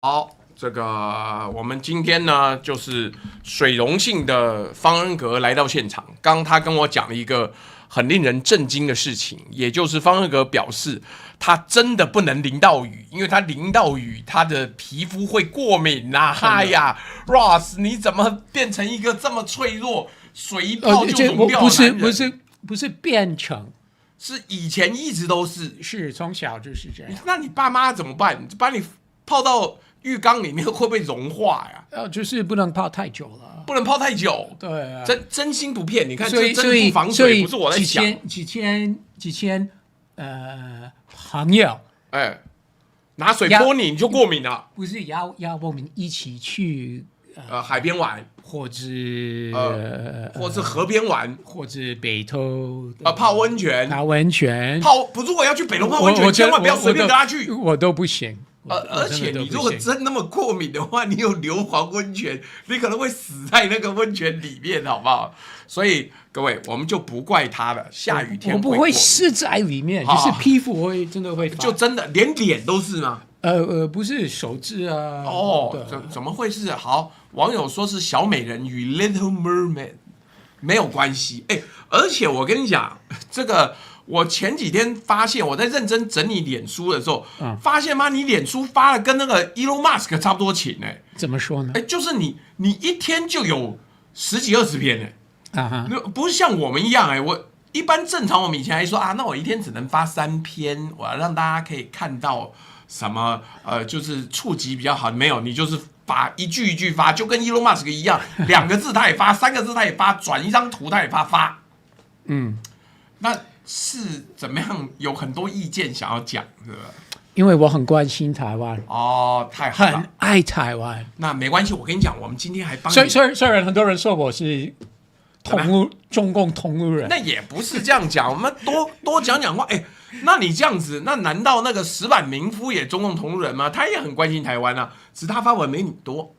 好，这个我们今天呢，就是水溶性的方恩格来到现场。刚刚他跟我讲了一个很令人震惊的事情，也就是方恩格表示他真的不能淋到雨，因为他淋到雨，他的皮肤会过敏呐、哎呀 ，Ross， 你怎么变成一个这么脆弱，水一泡就溶掉的男人？不是变成，是以前一直都是，是从小就是这样。那你爸妈怎么办？把你泡到浴缸里面会不会融化呀？就是不能泡太久了，不能泡太久。对啊，真心不骗。你看，所以这真不防水，不是我在讲。几千朋友，拿水泼你就过敏了。不是要我们一起去海边玩，或者河边玩，或者北投泡温泉，如果要去北投泡温泉，千万不要随便跟他去，我都不行。而且你如果真那么过敏的话，你有硫磺温泉，你可能会死在那个温泉里面，好不好？所以各位，我们就不怪他了。下雨天我不会死在里面，就是皮肤会真的会发，就真的连脸都是吗？不是手指啊。怎么会是？好，网友说是小美人鱼 Little Mermaid， 没有关系。而且我跟你讲，这个我前几天发现，我在认真整理脸书的时候，发现妈，你脸书发的跟那个 Elon Musk 差不多勤怎么说呢？就是你一天就有10几20篇不是像我们一样我一般正常我们以前还说那我一天只能发3篇，我要让大家可以看到什么就是触及比较好。没有，你就是发一句一句发，就跟 Elon Musk 一样，2个字他也发，3个字他也发，转一张图他也发。那是怎么样？有很多意见想要讲，是吧？因为我很关心台湾太好了，很爱台湾。那没关系，我跟你讲，我们今天还帮你。虽然很多人说我是中共同路人，那也不是这样讲，我们多讲讲话。那你这样子，那难道那个石板民夫也中共同路人吗？他也很关心台湾啊，只是他发文没你多。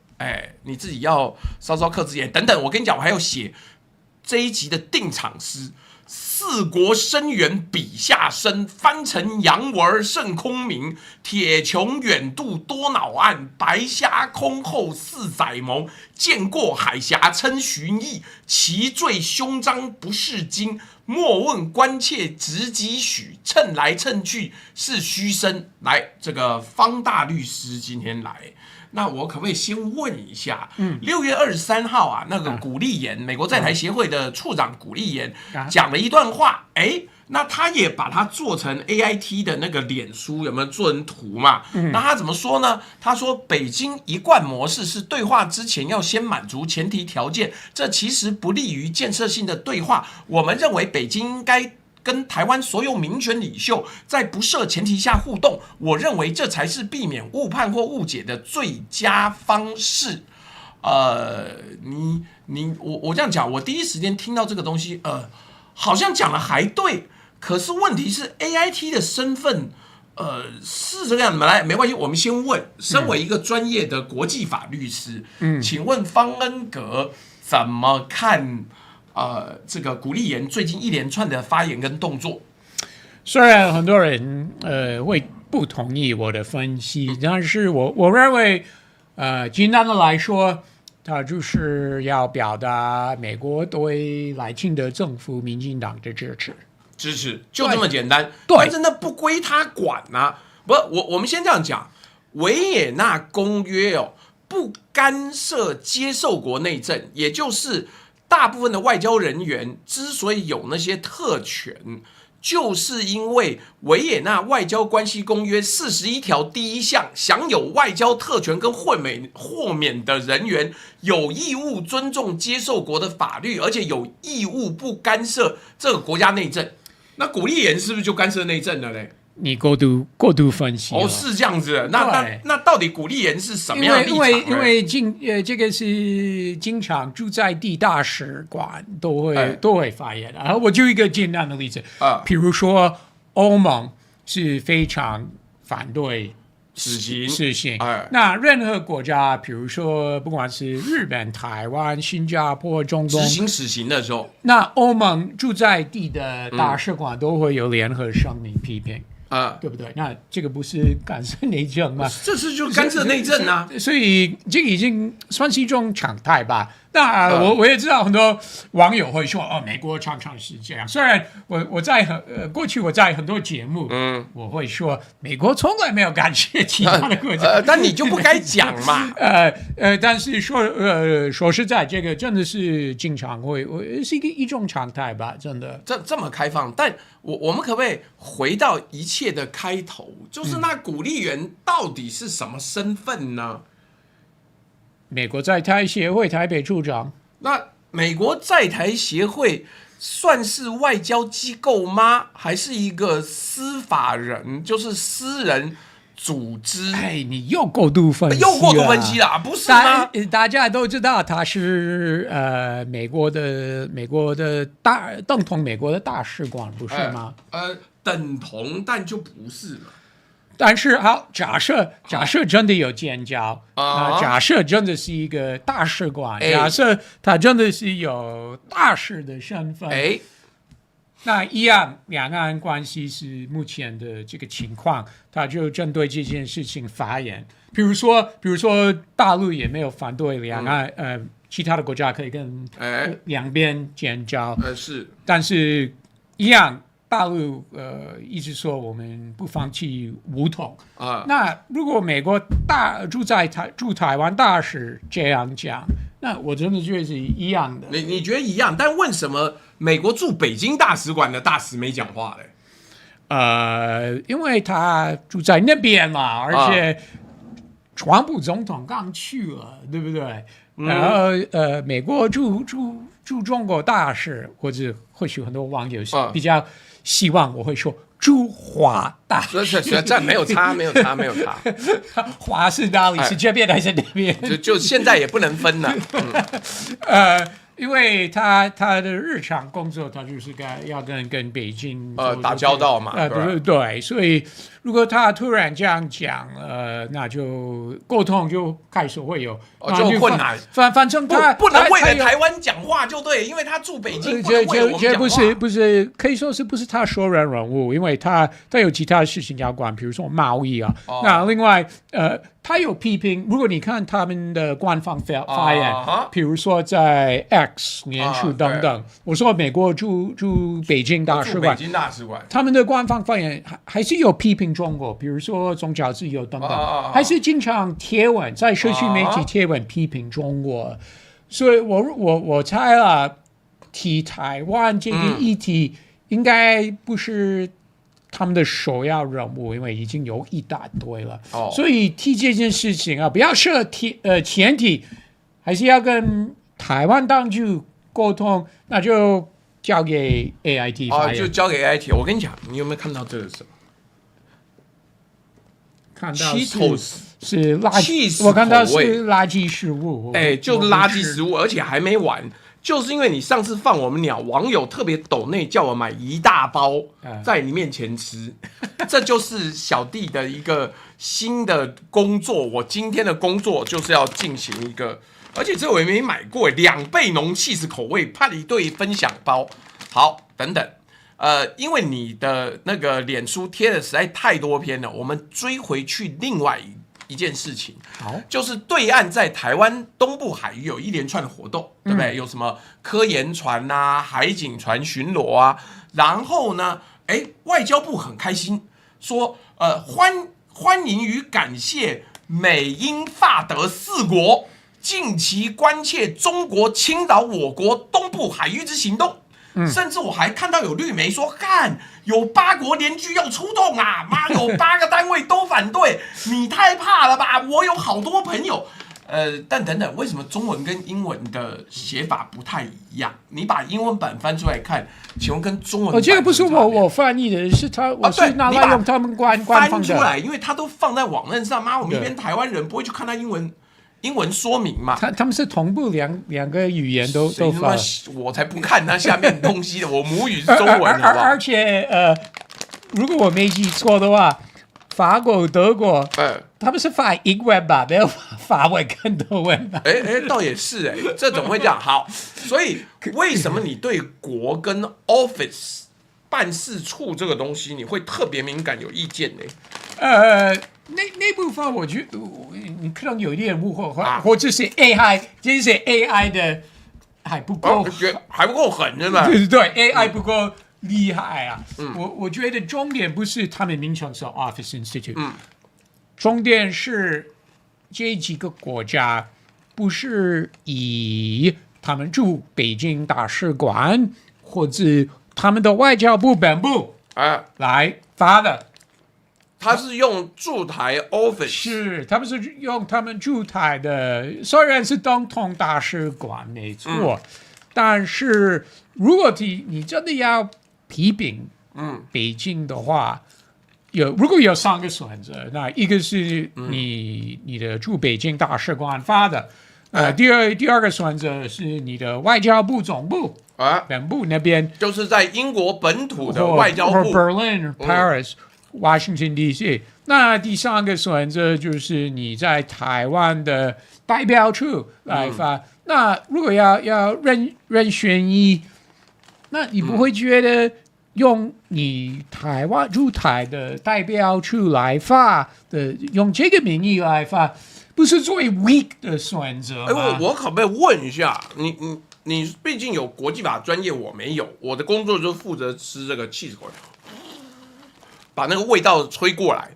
你自己要稍稍克制点。等等，我跟你讲，我还要写这一集的定场诗。四国声援笔下生，翻成洋文甚空明。铁穹远渡多恼岸，白虾空后似载蒙。见过海峡称寻意，其坠胸章不是金。莫问关切直几许，称来称去是虚声。来，这个方大律师今天来。那我可不可以先问一下，6月23号那个古立言，美国在台协会的处长古立言讲了一段话，那他也把它做成 AIT 的那个脸书，有没有做成图嘛？那他怎么说呢？他说北京一贯模式是对话之前要先满足前提条件，这其实不利于建设性的对话。我们认为北京应该跟台湾所有民权领袖在不设前提下互动，我认为这才是避免误判或误解的最佳方式。我这样讲，我第一时间听到这个东西，好像讲了还对，可是问题是 AIT 的身份，是这个样子。来，没关系，我们先问，身为一个专业的国际法律师，请问方恩格怎么看？这个古立言最近一连串的发言跟动作，虽然很多人会不同意我的分析，但是我认为简单的来说，他就是要表达美国对赖清德政府、民进党的支持，就这么简单。对，真的不归他管啊！不，我们先这样讲，维也纳公约不干涉接受国内政，也就是大部分的外交人员之所以有那些特权，就是因为维也纳外交关系公约41条第1项，享有外交特权跟豁免的人员有义务尊重接受国的法律，而且有义务不干涉这个国家内政。那古立言是不是就干涉内政了嘞？你过度分析是这样子的。那到底古立言是什么样的立场？因为这个是经常驻在地大使馆都会发言的。然后我就一个简单的例子比如说欧盟是非常反对死刑，那任何国家，比如说不管是日本、台湾、新加坡、中东执行死刑的时候，那欧盟驻在地的大使馆都会有联合声明批评。对不对？那这个不是干涉内政吗？这是就干涉内政啊！所以这个已经算是一种常态吧。那我也知道很多网友会说，美国常常是这样。虽然我在过去我在很多节目，我会说美国从来没有干涉其他的国家，但你就不该讲嘛。但是说实在，这个真的是经常会是一种常态吧，真的。这么开放，但我们可不可以回到一切的开头？就是那古立员到底是什么身份呢？美国在台协会台北处长。那美国在台协会算是外交机构吗？还是一个司法人，就是私人组织？你又过度分析了，不是吗？大家都知道他是美国的等同美国的大使馆，不是吗？等同，但就不是了。但是好，假设真的有建交，假设真的是一个大使馆，假设他真的是有大使的身份，那一样两岸关系是目前的这个情况，他就针对这件事情发言。比如说大陆也没有反对两岸，其他的国家可以跟两边建交，是，但是一样。大陆一直说我们不放弃武统那如果美国驻台湾大使这样讲，那我真的觉得是一样的。你觉得一样？但为什么美国驻北京大使馆的大使没讲话嘞？因为他住在那边嘛，而且川普总统刚去了，对不对？然后美国驻中国大使，或许很多网友是比较希望我会说驻华大使，这没有差。华是哪里？是这边还是那边？就现在也不能分了。因为他的日常工作，他就是要跟北京打交道嘛，对，所以如果他突然这样讲，那就沟通就开始会有就困难。反正他不能为了台湾讲话就对，因为他住北京，不能为了我们讲话。不是，可以说是不是他说人物，因为他有其他事情要管，比如说贸易啊。那另外他有批评，如果你看他们的官方发言，比如说在 X 脸书等等，我说美国驻北京大使馆，他们的官方发言还是有批评中国，比如说宗教自由等等，还是经常贴文在社区媒体贴文批评中国，所以我猜了，提台湾这个议题应该不是他们的首要任务，因为已经有一大堆了，所以提这件事情不要设前提，还是要跟台湾当局沟通，那就交给 AIT 发言，就交给 AIT。我跟你讲，你有没有看到这个什么？看到是垃圾，我看到是垃圾食物，就垃圾食物，而且还没完。就是因为你上次放我们鸟，网友特别抖内叫我买一大包在你面前吃，这就是小弟的一个新的工作。我今天的工作就是要进行一个，而且这我也没买过，2倍浓cheese口味派了一对分享包。好，等等，因为你的那个脸书贴的实在太多篇了，我们追回去另外一件事情，就是对岸在台湾东部海域有一连串的活动，对不对？有什么科研船啊、海警船巡逻啊，然后呢，外交部很开心，说欢迎与感谢美英法德4国近期关切中国侵扰我国东部海域之行动。甚至我还看到有绿媒说，干有8国联军要出动啊！妈，有8个单位都反对，你太怕了吧？我有好多朋友，但等等，为什么中文跟英文的写法不太一样？你把英文版翻出来看，请问跟中文版？这个不是我翻译的，是我是拿来用他们官方的翻出来，因为他都放在网站上。妈，我们一边台湾人不会去看他英文说明嘛？他们是同步两个语言都发，我才不看他下面东西的，我母语是中文，好不好？而且如果我没记错的话，法国、德国，他们是发英文吧，没有法文跟德文吧？倒也是这怎么会这样？好，所以为什么你对国跟 office 办事处这个东西，你会特别敏感有意见呢？那部分我觉得你可能有一点误会，或者是 AI， 这是 AI 的还不够，还不够狠，是吧？对，AI 不够厉害啊。我觉得重点不是他们名称是 Office Institute，重点是这几个国家不是以他们驻北京大使馆或者他们的外交部本部来发的。他是用驻台 office， 是他们是用他们驻台的，虽然是总统大使馆没错，但是如果你真的要批评北京的话，如果有3个选择，那一个是你的驻北京大使馆发的，第二个选择是你的外交部总部本部那边，就是在英国本土的外交部 ，Berlin、Paris、Washington D.C.，那第3个选择就是你在台湾的代表处来发。那如果要任选一，那你不会觉得用你台湾驻台的代表处来发的，用这个名义来发，不是最 weak 的选择吗？我可不可以问一下，你毕竟有国际法专业，我没有，我的工作就是负责吃这个cheese口，把那个味道吹过来。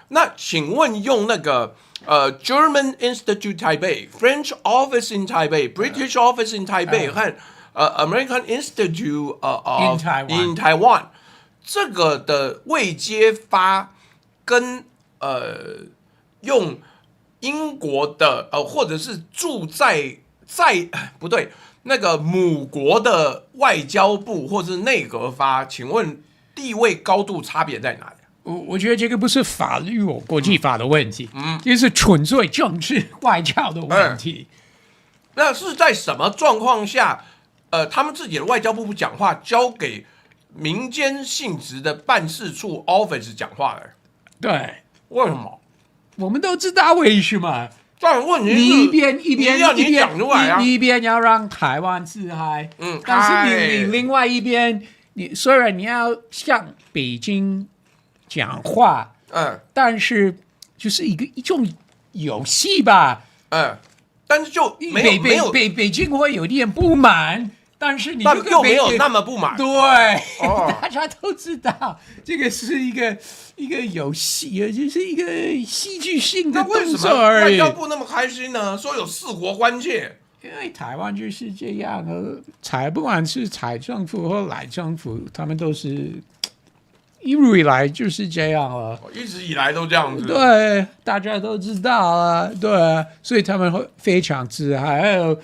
那请问用那个German Institute Taipei、French Office in Taipei、British Office in Taipei 和American Institute in Taiwan 这个的位阶发跟用英国的或者是住在不对那个母国的外交部或是内阁发，请问地位高度差别在哪里？我觉得这个不是法律国际法的问题，这是纯粹政治外交的问题。那是在什么状况下，他们自己的外交部不讲话，交给民间性质的办事处 office 讲话的？对，为什么？我们都知道为什么。但问题是，你一边讲出来啊，你一边要让台湾自嗨，但是你另外一边，你虽然你要向北京讲话，但是就是一种游戏吧，但是就没有北京会有点不满，但是你又没有那么不满，对，大家都知道这个是一个游戏，就是一个戏剧性的动作而已。外交部那么开心呢？说有4国关切，因为台湾就是这样，不管是蔡政府或赖政府，他们都是。一路以来就是这样了，一直以来都这样子。对，大家都知道啊，对，所以他们会非常自嗨。还有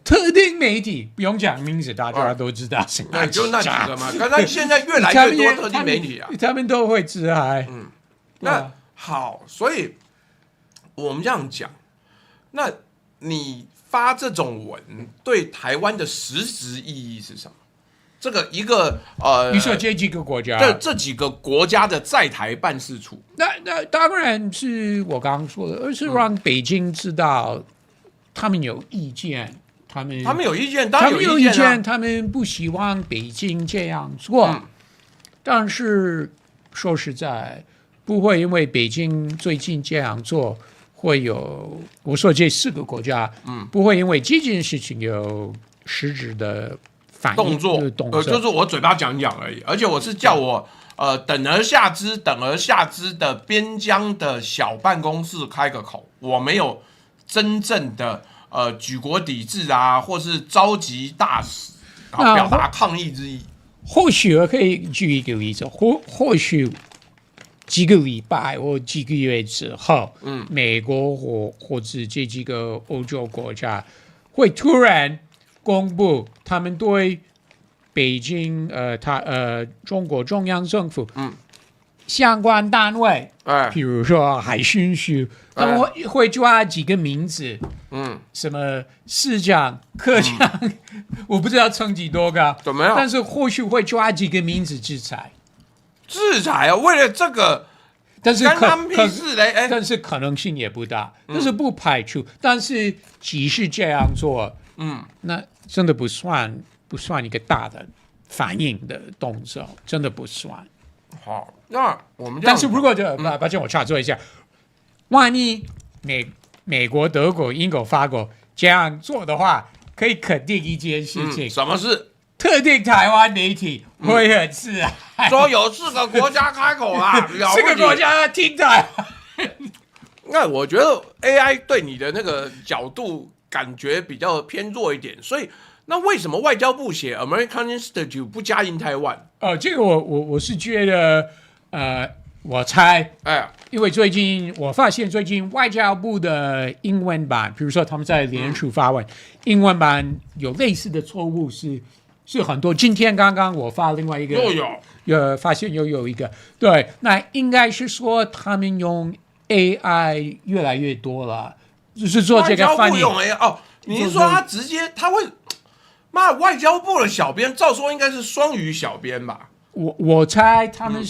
特定媒体不用讲名字，大家都知道是哪几家。就那几个嘛。刚才现在越来越多特定媒体啊，他们都会自嗨。那好，所以我们这样讲，那你发这种文对台湾的实质意义是什么？这个一个你说这几个国家，这几个国家的在台办事处，那当然是我刚刚说的，而是让北京知道他们有意见，他们有意见，当然有意见，他们不希望北京这样做，但是说实在，不会因为北京最近这样做，会有我说这4个国家，不会因为这件事情有实质的。动作就是我嘴巴讲讲而已，而且我是叫我等而下之的边疆的小办公室开个口，我没有真正的举国抵制啊，或是召集大使，然后表达抗议之意。或许我可以举一个例子，或许几个礼拜或几个月之后，美国或者这几个欧洲国家会突然。公布他们对北京中国中央政府相关单位，比如说海巡署，他们会抓几个名字，什么市长、科长，我不知道层级多高，怎么样？但是或许会抓几个名字制裁啊！为了这个，但是但是可能性也不大，但是不排除，但是即使这样做，那真的不算一个大的反应的动作，真的不算。好，那我们但是如果抱歉，我插嘴一下，万一美国、德国、英国、法国这样做的话，可以肯定一件事情，什么事？特定台湾媒体会很自然说有4个国家开口啦，4个国家听台湾。那我觉得 AI 对你的那个角度感觉比较偏弱一点，所以那为什么外交部写 American Institute 不加in Taiwan？这个我是觉得，我猜，因为我发现最近外交部的英文版，比如说他们在脸书发文，英文版有类似的错误是很多。今天刚刚我发另外一个，发现又有一个，对，那应该是说他们用 AI 越来越多了，就是做这个翻译。外交部用 AI 哦，你是说他会？妈，外交部的小编照说应该是双语小编吧？我猜他们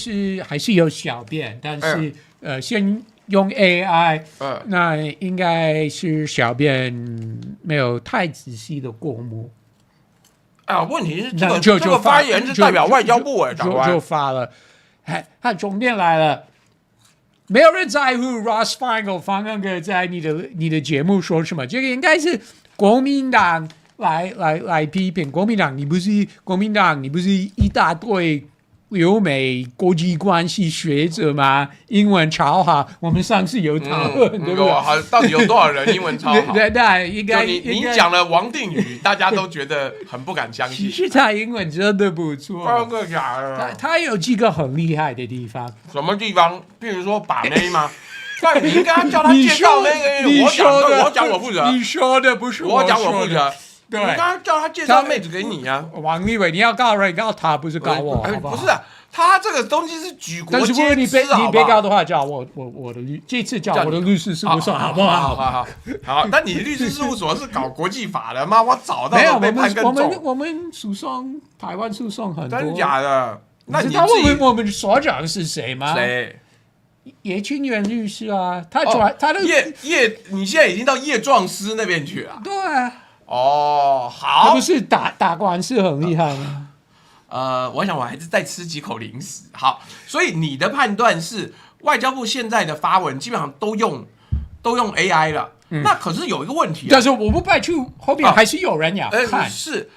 还是有小编，但是先用 AI，那应该是小编没有太仔细的过目。问题是这个发言是代表外交部就发了。他重点来了，没有人在乎 Ross Feingold 方刚哥在你的节目说什么，这个应该是国民党来批评国民党。你不是一大堆留美国际关系学者吗？英文超好，我们上次有讨论，对不对？到底有多少人英文超好？对，应该你讲了王定宇，大家都觉得很不敢相信。其实他英文真的不错，真的假的？他有几个很厉害的地方。什么地方？譬如说把妹吗？但你应该叫他介绍那个，我讲我负责。你说的不是我讲我负责。对，你刚刚叫他介绍妹子给你啊，王立伟，你要告人告他，不是告我，好不好？不是啊，他这个东西是举国皆知，但是你别告的话，叫我的这次叫我的律师事务所，好不好？好，但你律师事务所是搞国际法的吗？我找到了被判更重。我们诉讼台湾诉讼很多，真假的？那你知道我们所长是谁吗？谁？叶清源律师啊，他的你现在已经到叶壮师那边去了。对啊。好，他不是打官司很厉害吗？我想我还是再吃几口零食。好，所以你的判断是外交部现在的发文基本上都用 AI 了。那可是有一个问题，但是我不排除后面还是有人要看，是，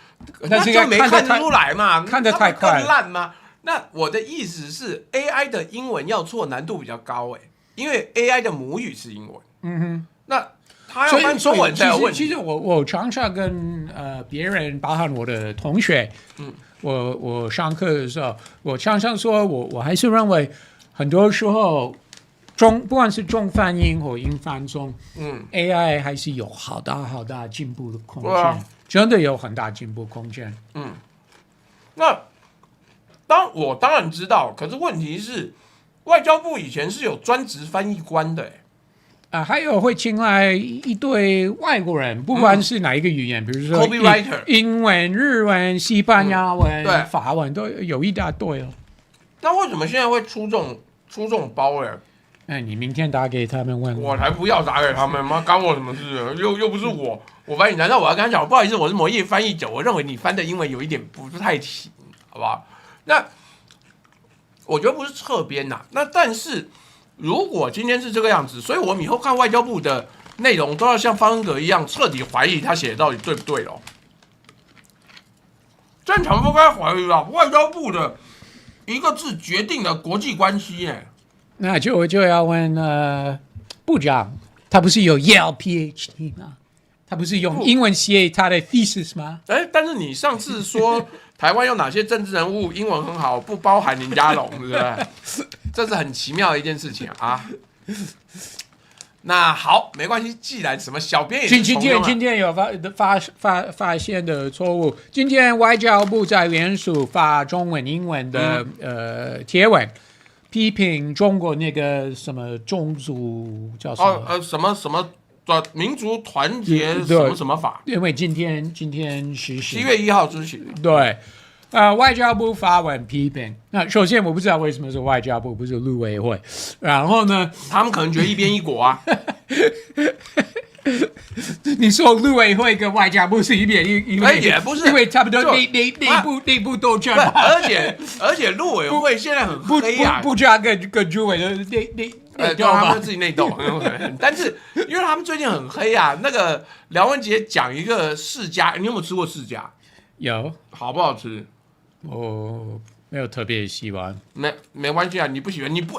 那就没看得出来嘛？看得太快，更烂吗？那我的意思是 ，AI 的英文要错难度比较高因为 AI 的母语是英文。那他要翻中文才有问题。其实我常常跟别人，包含我的同学，我上课的时候，我常常说我还是认为很多时候不管是中翻英或英翻中，AI 还是有好大进步的空间，真的有很大进步空间。那我当然知道，可是问题是外交部以前是有专职翻译官的还有会请来一堆外国人，不管是哪一个语言，比如说英文、日文、西班牙文、法文，都有一大堆了。那为什么现在会出这种包你明天打给他们问。我才不要打给他们，妈干我什么事？又不是我翻译，难道我要跟他讲不好意思，我是某页翻译者，我认为你翻的英文有一点不太齐，好不好？那我觉得不是侧边那但是。如果今天是这个样子，所以我们以后看外交部的内容都要像方恩格一样彻底怀疑他写的到底对不对咯。正常不该怀疑外交部的一个字决定了国际关系那就要问部长，他不是有 Yale PhD 吗？他不是用英文写他的 thesis 吗？但是你上次说台湾有哪些政治人物英文很好，不包含林佳龙，对不对？这是很奇妙的一件事情那好，没关系，既然什么小编也是今天有发现的错误。今天外交部在脸书发中文、英文的贴文，批评中国那个什么种族叫什么什么民族团结什么法？因为今天实行7月1号执行。对。外交部发文批评。那首先我不知道为什么是外交部，不是陆委会。然后呢，他们可能觉得一边一国你说陆委会跟外交部是一边，因为也不是，因为差不多内部斗争嘛。而且陆委会现在很黑啊，不加跟朱委的内斗嘛，他们自己内斗。但是因为他们最近很黑啊，那个廖文杰讲一个世家，你有没有吃过世家？有，好不好吃？我没有特别喜欢，没关系啊，你不喜欢你不。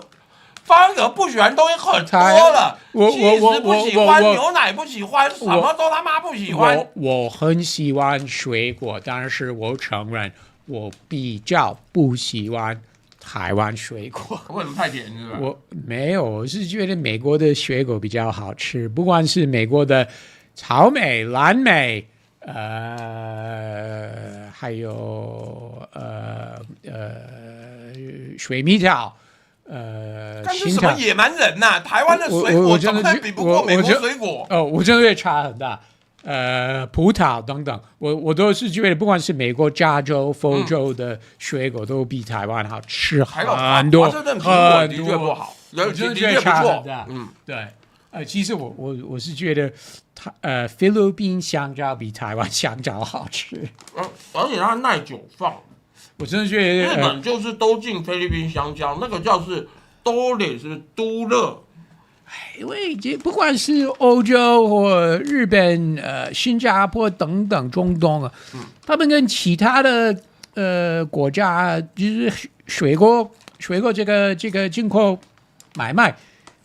方格不喜欢东西很多了，起司不喜欢，牛奶不喜欢，什么都他妈不喜欢。我很喜欢水果，但是我承认我比较不喜欢台湾水果。为什么太甜是吧？我没有，我是觉得美国的水果比较好吃，不管是美国的草莓、蓝莓，还有水蜜桃。但是什么野蛮人呐、台湾的水果怎么比不过美国水果？我真的差很大。葡萄等等，我都是觉得，不管是美国加州、佛州的水果，都比台湾好吃很多。华盛顿苹果的确不好，的确不错。对。其实我是觉得菲律宾香蕉比台湾香蕉好吃。而且它耐久放。我真的觉得日本就是都进菲律宾香蕉，那个叫是都乐。因为不管是欧洲或日本、新加坡等等中东啊，他们跟其他的国家就是水果这个进口买卖，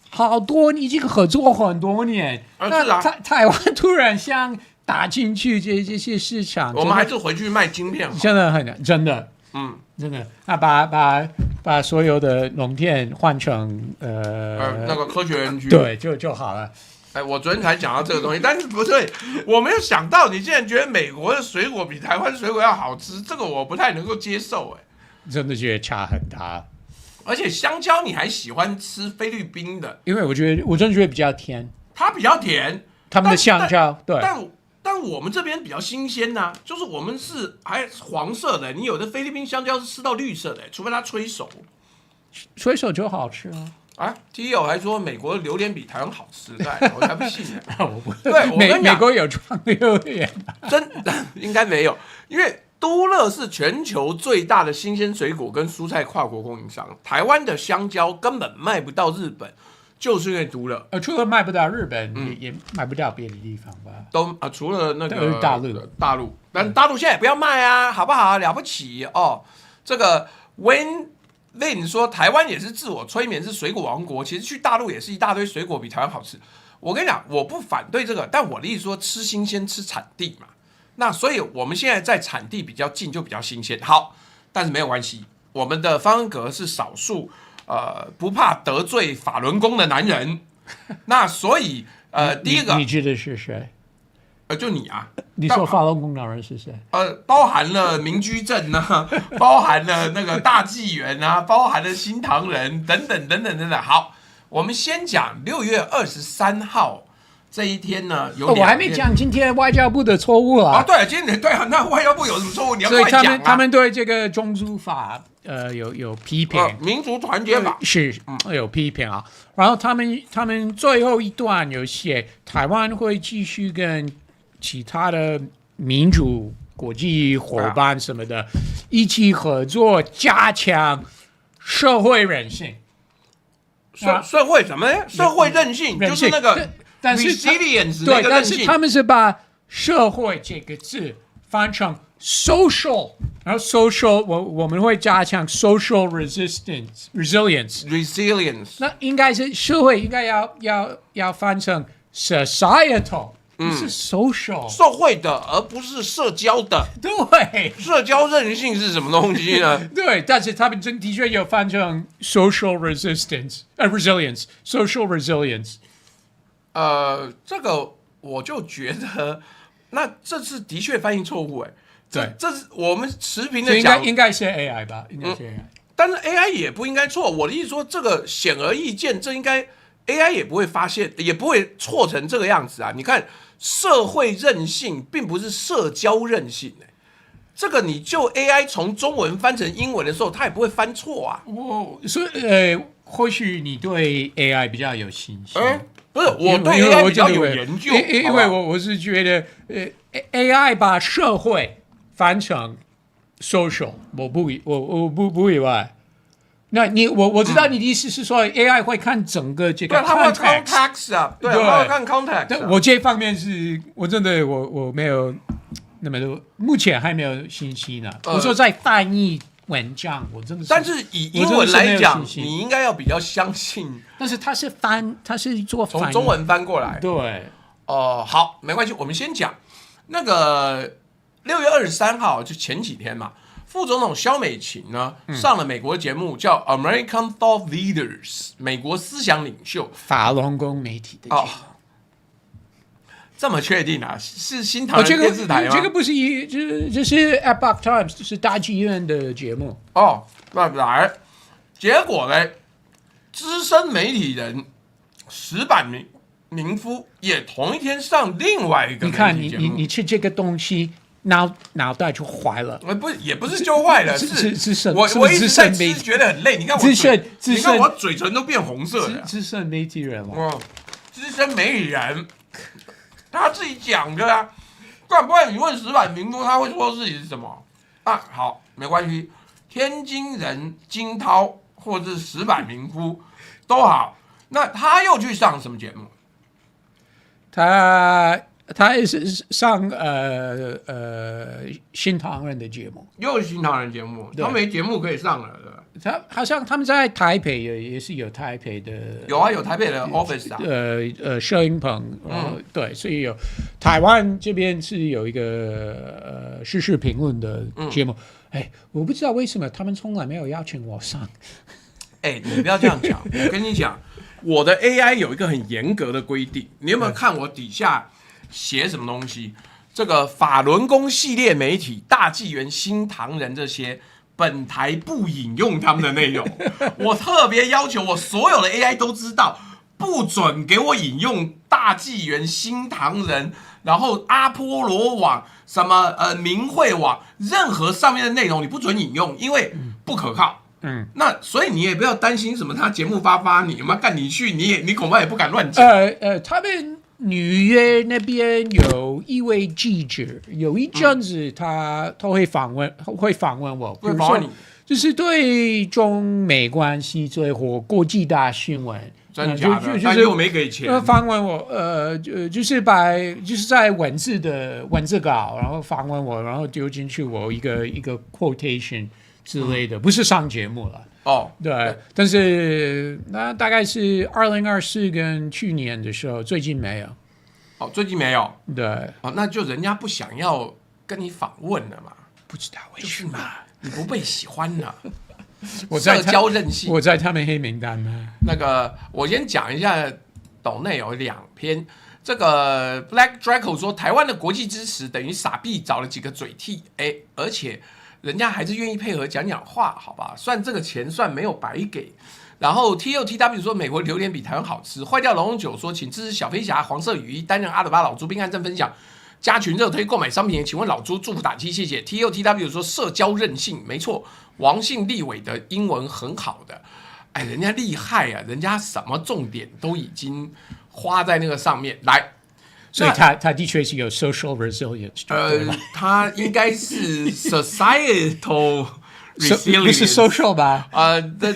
好多已经合作很多年。那台湾突然想打进去这些市场，我们还是回去卖晶片好，真的很真的。真的，那把所有的农田换成那个科学园区，对，就好了。我昨天才讲到这个东西，但是不对，我没有想到你竟然觉得美国的水果比台湾水果要好吃，这个我不太能够接受。真的觉得差很大。而且香蕉你还喜欢吃菲律宾的，因为我真的觉得比较甜，它比较甜，他们的香蕉对。但我们这边比较新鲜呐、就是我们是还黄色的，你有的菲律宾香蕉是吃到绿色的，除非它催熟，催熟就好吃啊。T 友还说美国的榴莲比台湾好吃，我才不信呢。对，我跟你讲，美国有装榴莲，真应该没有，因为都乐是全球最大的新鲜水果跟蔬菜跨国供应商，台湾的香蕉根本卖不到日本。就是因为都乐，除了卖不到日本，也卖不到别的地方吧？都除了那个大陆，但大陆现在也不要卖啊，好不好？了不起哦！这个 Win 说台湾也是自我催眠是水果王国，其实去大陆也是一大堆水果比台湾好吃。我跟你讲，我不反对这个，但我的意思说吃新鲜吃产地嘛。那所以我们现在在产地比较近就比较新鲜，好，但是没有关系，我们的方恩格是少数。不怕得罪法轮功的男人，那所以第一个，你指的是谁？就你啊！你说法轮功男人是谁？包含了明居正啊，包含了那个大纪元啊，包含了新唐人等等等等等等。好，我们先讲6月23号这一天呢，有我还没讲今天外交部的错误啦。对，今天对啊，那外交部有什么错误？你要快讲啊。所以他们对这个种族法有批评，民族团结法是有批评啊。然后他们最后一段有写，台湾会继续跟其他的民主国际伙伴什么的一起合作，加强社会韧性。社会什么呢？社会韧性就是那个。但是 resilience 对，但是他们是把社会这个字翻成 social， 然后 social 我们会加强 social resilience， 那应该是社会应该要翻成 societal， 不是 social， 社会的而不是社交的。对，社交韧性是什么东西呢？对，但是他们的确有翻成 social resilience，social resilience。这个我就觉得，那这次的确翻译错误对，这是我们持平的讲，应该是 AI 吧，应该是 AI，但是 AI 也不应该错。我的意思说，这个显而易见，这应该 AI 也不会发现，也不会错成这个样子啊。你看，社会韧性并不是社交韧性这个你就 AI 从中文翻成英文的时候，它也不会翻错啊。所以或许你对 AI 比较有信心。不是我对 AI 比较有研究，因为我是觉得AI 把社会翻成 social， 我不以外。那我知道你的意思是说 AI 会看整个这个 context， 对，它会 context 啊，对，它会看 context。但我这方面是我真的我没有那么多，目前还没有信息呢。我说在翻译文章，我真的是，但是以英文来讲，你应该要比较相信。但是它是做翻译，从中文翻过来。对，好，没关系，我们先讲那个6月23号，就前几天嘛，副总统萧美琴呢上了美国节目叫 American Thought Leaders， 美国思想领袖，法轮功媒体的节目。这么确定啊？是新唐人电视台吗？这个不是这是 Epoch Times， 这是大纪元的节目。来，结果呢，资深媒体人石板民夫也同一天上另外一个媒体节目。你看，你吃这个东西，脑袋就坏了。也不是就坏了，是我一直在吃，觉得很累。你看你看我嘴唇都变红色了。资深媒体人了。资深媒体人。他自己讲的啊，不然你问石板民夫，他会说自己是什么啊？好，没关系，天津人金涛或者是石板民夫都好。那他又去上什么节目？他也是上新唐人的节目，又是新唐人节目，他没节目可以上了，对吧？好像他们在台北也是有台北的，有台北的 office 啊，摄影棚，对，所以有台湾这边是有一个时事评论的节目，我不知道为什么他们从来没有邀请我上，你不要这样讲，我跟你讲，我的 AI 有一个很严格的规定，你有没有看我底下写什么东西？这个法轮功系列媒体、大纪元、新唐人这些。本台不引用他们的内容，我特别要求我所有的 AI 都知道，不准给我引用大纪元、新唐人，然后阿波罗网、什么明慧网，任何上面的内容你不准引用，因为不可靠。那所以你也不要担心什么他节目发你有没有干你去，你恐怕也不敢乱讲。他们纽约那边有一位记者，有一阵子他会访问我，会访问你，就是对中美关系或国际大新闻，真假的，但又没给钱。访问我，就是在文字稿，然后访问我，然后丢进去我一个 quotation 之类的，不是上节目了。对，但是那大概是2024跟去年的时候，最近没有。最近没有。对。那就人家不想要跟你访问了嘛？不知道为什么你不被喜欢了。社交韧性。我在他们黑名单吗？那个，我先讲一下，斗内有2篇。这个 Black Draco 说，台湾的国际支持等于傻逼找了几个嘴替，而且。人家还是愿意配合讲话，好吧？算这个钱算没有白给。然后 TOTW 说美国榴莲比台湾好吃。坏掉龙酒说请支持小飞侠黄色雨衣担任阿德巴老猪并按赞分享加群热推购买商品，请问老猪祝福打气谢谢。TOTW 说社交韧性没错，王姓立委的英文很好的，人家厉害啊，人家什么重点都已经花在那个上面来。所以他的确是有 social resilience， 他应该是 societal resilience， 不是 social 吧？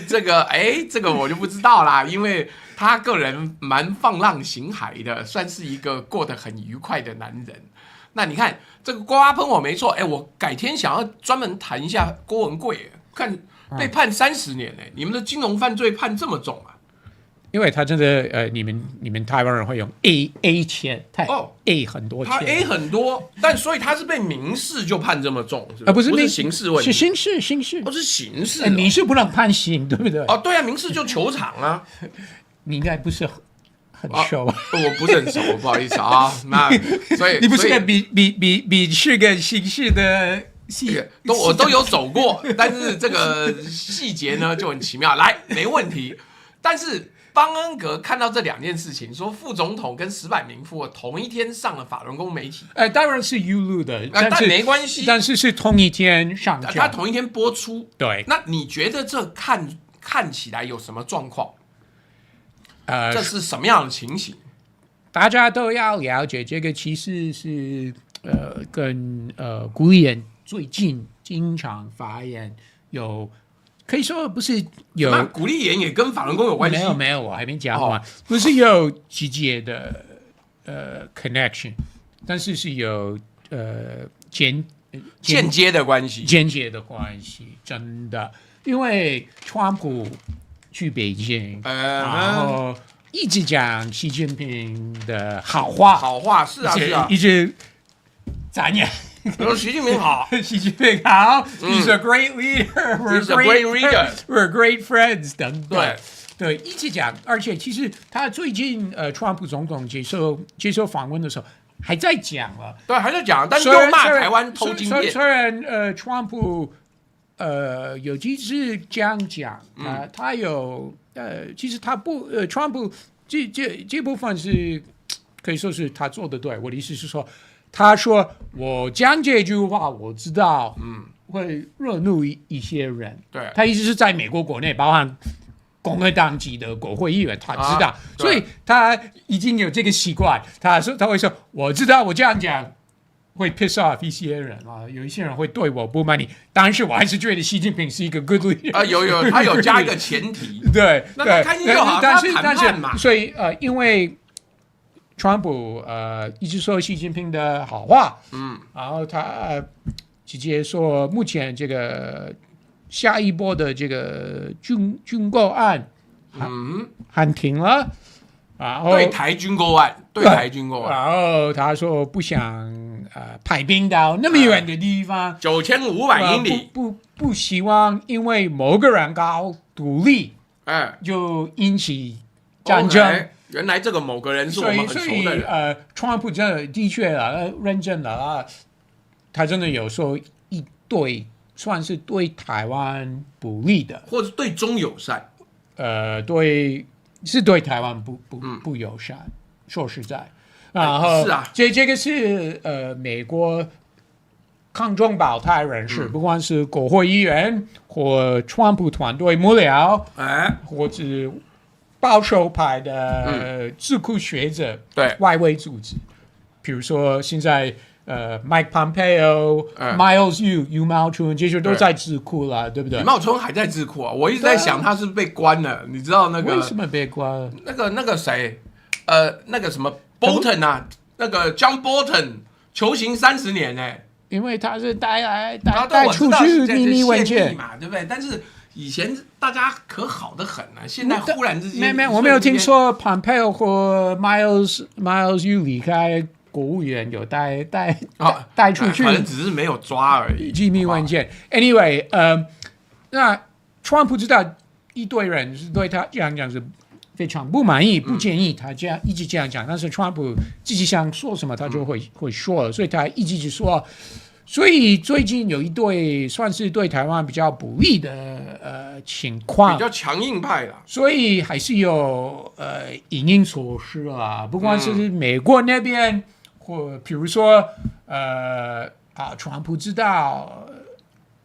这个我就不知道啦，因为他个人蛮放浪形骸的，算是一个过得很愉快的男人。那你看这个瓜喷我没错，我改天想要专门谈一下郭文贵，看被判30年你们的金融犯罪判这么重啊？因为他真的你们台湾人会用 A 钱，A 很多钱，他 A 很多，但所以他是被民事就判这么重，不是刑事问题，是刑事，是刑事，民事不能判刑，对不对？对啊，民事就球场啊，你应该不是很熟，我不是很熟，不好意思啊，那所以你不是个比是个刑事的。我都有走过，但是这个细节呢就很奇妙，来没问题，但是。邦恩格看到这2件事情，说副总统跟石板民夫同一天上了法轮功媒体，当然是 Hulu 的，但没关系，但是同一天上架，他同一天播出。对，那你觉得这看起来有什么状况？这是什么样的情形？大家都要了解，这个其实是跟古利人最近经常发言有，可以说不是有古利言也跟法轮功有关系？没有，我还没讲完，不是有直接的connection， 但是是有间接的关系，真的，因为川普去北京，然后一直讲习近平的好话，是啊，一直赞扬。习近平好，习近平好 ，He's a great leader. We're great friends. 等等，对，一直讲。而且其实他最近川普总统接受访问的时候还在讲了，对，还在讲，但是又骂台湾偷晶片。虽然川普有几次这样讲，他有其实他不川普这部分是可以说是他做的对。我的意思是说。他说：“我讲这句话，我知道，会惹怒一些人。对，他意思是在美国国内，包含共和党籍的国会议员，他知道，所以他已经有这个习惯。他会说，我知道，我这样讲会 piss off 一些人啊，有一些人会对我不满意。但是我还是觉得习近平是一个 good leader 啊，有他有加一个前提，对，那他开心就好，但是嘛，所以因为。”川普一直说习近平的好话，然后他直接说目前这个下一波的这个军购案，喊停了，然后对台军购案，然后他说不想派兵到那么远的地方，9500英里，不希望因为某个人搞独立，就引起战争。Okay.原来这个某个人是我们很熟的人。川普这的确认证了他真的有说一对算是对台湾不利的，或者对中友善，是对台湾不友善。说实在，然后是啊，这个是美国抗中保台人士，不管是国会议员或川普团队幕僚，或者。保守派的智库学者，对外围组织，比如说现在Mike Pompeo、Miles Yu 茂春，这些都在智库了，对不对？茂春还在智库啊，我一直在想他是被关了，你知道那个为什么被关了？那个谁，那个什么 Bolton 啊，那个 John Bolton 囚刑30年呢，因为他是带出去秘密文件嘛，对不对？但是。以前大家可好得很啊，现在忽然之间，我没有听说 Pompeo 或 Miles Yu 离开国务院有带出去，可能只是没有抓而已。机密文件。Anyway，那川普知道一堆人是对他这样讲是非常不满意，不建议他这样一直这样讲。但是川普自己想说什么，他就会说了，所以他一直说。所以最近有一对算是对台湾比较不利的情况，比较强硬派啦，所以还是有因措施啦，不管是美国那边或比如说川普知道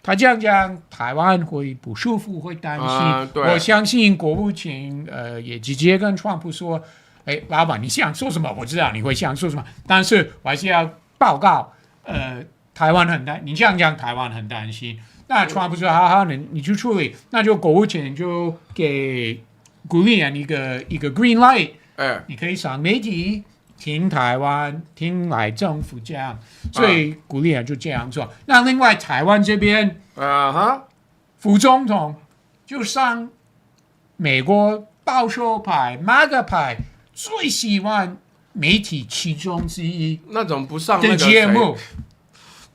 他这样讲台湾会不舒服，会担心。我相信国务卿也直接跟川普说：“哎，老板，你想说什么？我知道你会想说什么，但是我还是要报告。”台湾很担，你这样讲，台湾很担心。那川普说：“好，你去处理。”那就国务卿就给鼓励人一个 green light，你可以上媒体听台湾，听来政府这样，所以鼓励人就这样做。那另外台湾这边，副总统就上美国保守派、MAGA派最喜欢媒体其中之一那种不上那个节目。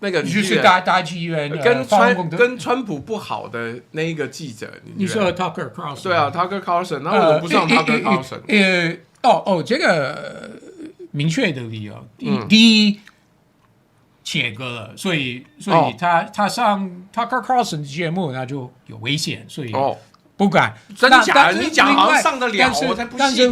那个就是大纪元跟川普不好的那一个记者，你说 Tucker Carlson？ 对啊 ，Tucker Carlson， 那为什么不上 Tucker Carlson？这个明确的理由，第一切割了，所以他上 Tucker Carlson 节目那就有危险，所以不敢。真假？你讲好像上得了，我才不信。但是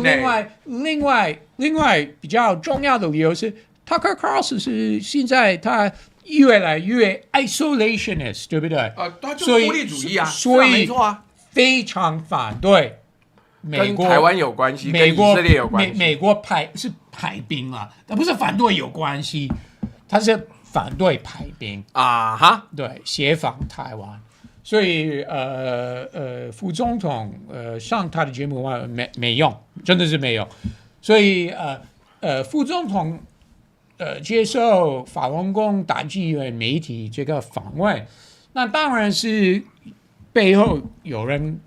另外比较重要的理由是 Tucker Carlson 是现在他。越来越 isolationist， 对不对？他就是孤立主义啊，所以没错啊，非常反对美国跟台湾有关系，美国跟以色列有关系。美国是派兵啊，它不是反对有关系，它是反对派兵啊哈，对，协防台湾。所以副总统上他的节目没用，真的是没用。所以副总统接受法轮功打击乐媒体这个访问，那当然是背后有人，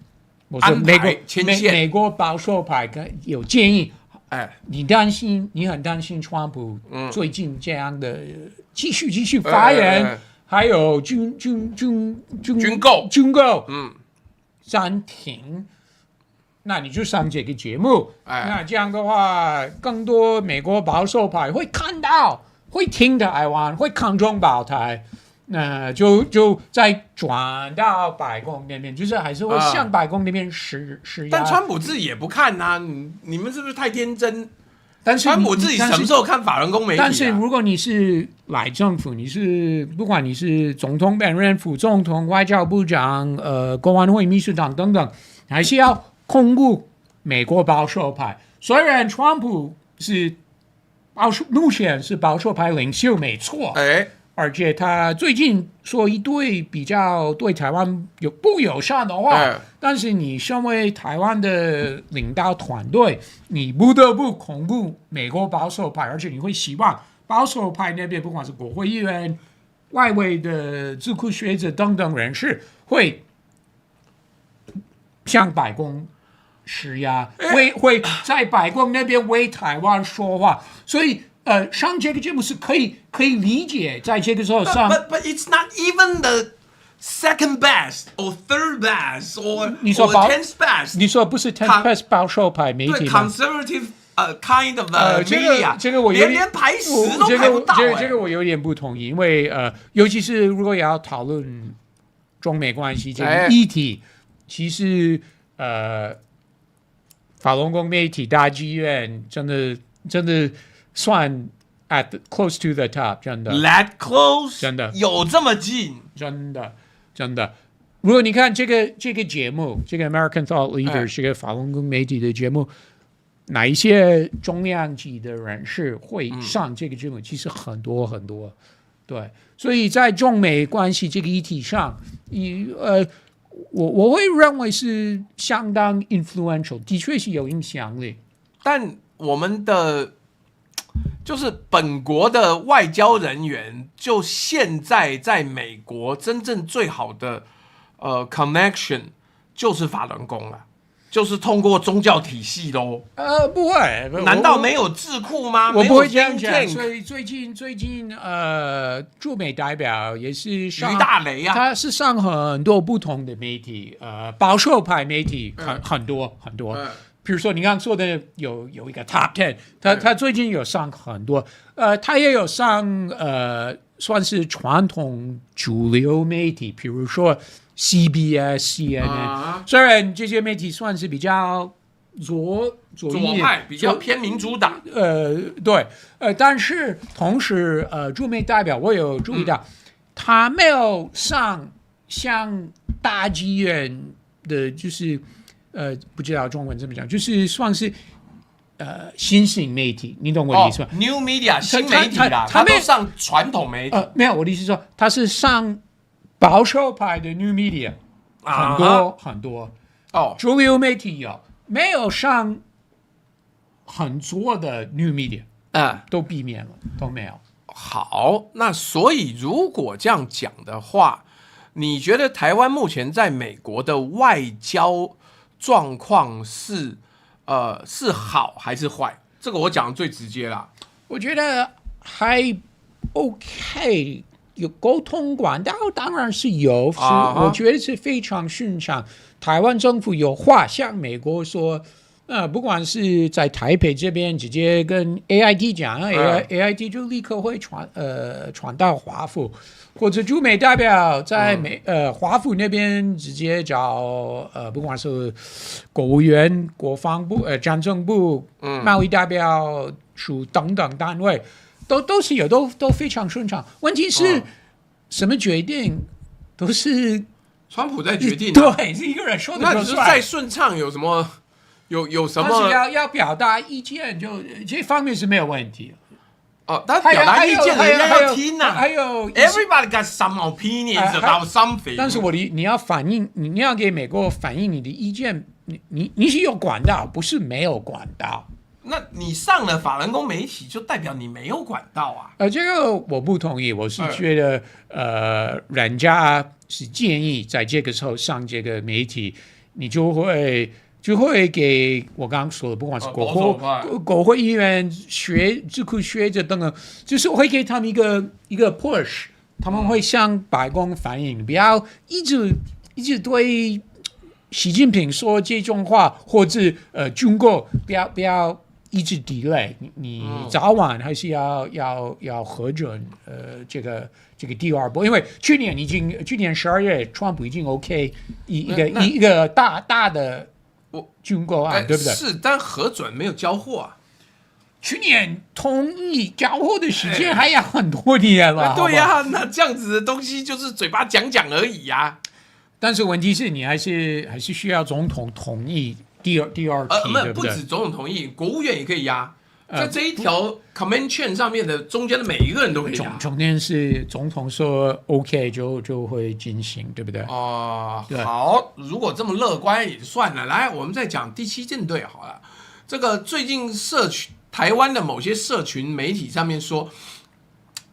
我说美国保守派有建议，你很担心川普最近这样的继续发言。还有军购，暂停，那你就上这个节目，那这样的话，更多美国保守派会看到，会听台湾，会抗中保台，那就再转到白宫那边，就是还是会向白宫那边施压。但川普自己也不看啊，你们是不是太天真？但是川普自己什么时候看法轮功媒体？但是如果你是赖政府，不管你是总统本人、副总统、外交部长、公安会秘书长等等，还是要控顾美国保守派。虽然川普是目前是保守派领袖，没错，而且他最近说一堆比较对台湾不友善的话，但是你身为台湾的领导团队，你不得不巩固美国保守派，而且你会希望保守派那边不管是国会议员、外围的智库学者等等人士，会向白宫施压，会在白宫那边为台湾说话，所以。上这个节目是可以理解，在这个时候上。But it's not even the second best or third best or 10th best。你说不是 10th best 保守派媒体吗？ Conservative kind of media。这个我有点连排10都排不到。这个我有点不同意，因为尤其是如果要讨论中美关系这个议题，其实法轮功媒体大剧院真的。算 close to the top， 真的 ，that close， 真的有这么近，真的。如果你看这个节目，这个 American Thought Leaders，这个法轮功媒体的节目，哪一些重量级的人士会上这个节目？其实很多，对。所以在中美关系这个议题上，我会认为是相当 influential， 的确是有影响力，但我们的。就是本国的外交人员，就现在在美国真正最好的connection 就是法轮功了，就是通过宗教体系咯。不会，难道没有智库吗？我不会这样讲。所以最近驻美代表也是上于大雷啊，他是上很多不同的媒体，保守派媒体很多。比如说你刚刚说的有一个 Top 10， 他最近有上很多，他也有上算是传统主流媒体，比如说 CBS、CNN，虽然这些媒体算是比较左派，比较偏民主党，对，但是同时驻美代表我有注意到，他没有上像大剧院的，就是。不知道中文怎么讲，就是算是新型媒体，你懂我的意思吗？New media 新媒体啦，他都上传统媒体。没有，我的意思是说，他是上保守派的 New media， 很多。主流媒体没有上很多的 New media， 都避免了，都没有。好，那所以如果这样讲的话，你觉得台湾目前在美国的外交？状况是好还是坏？这个我讲的最直接啦。我觉得还 OK， 有沟通管道当然是有，我觉得是非常顺畅。台湾政府有话向美国说，不管是在台北这边直接跟 AIT 讲，AIT 就立刻会传到华府。或者驻美代表在华府那边直接找不管是国务院、国防部、战争部、贸易代表处等等单位，都是有，都非常顺畅。问题是什么决定都是川普在决定，对，是一个人说的。那你说再顺畅有什么有什但是么要表达意见，就这方面是没有问题的。哦，他表达意见，人家要听呐。还有 ，everybody got some opinions about something。但是你要反映，你要给美国反映你的意见，你是有管道，不是没有管道。那你上了法轮功媒体，就代表你没有管道啊？这个我不同意，我是觉得，人家是建议在这个时候上这个媒体，你就会给我刚刚说的，不管是国会议员、智库学者等等，就是会给他们一个 push， 他们会向白宫反映，不要一直对习近平说这种话，或者中国不要一直 delay， 你早晚还是要核准这个第二波，因为去年12月，川普已经 OK 一个大的军购案，对不对？是，但核准没有交货啊。去年同意交货的时间还要很多年了。对呀，那这样子的东西就是嘴巴讲而已呀。但是问题是你还是需要总统同意第二批，对不对？不止总统同意，国务院也可以压。在这一条 command chain 上面的中间的每一个人都可以压。重点是总统说 OK 就会进行，对不对？好，如果这么乐观也就算了。来，我们再讲第7舰队好了。这个最近台湾的某些社群媒体上面说，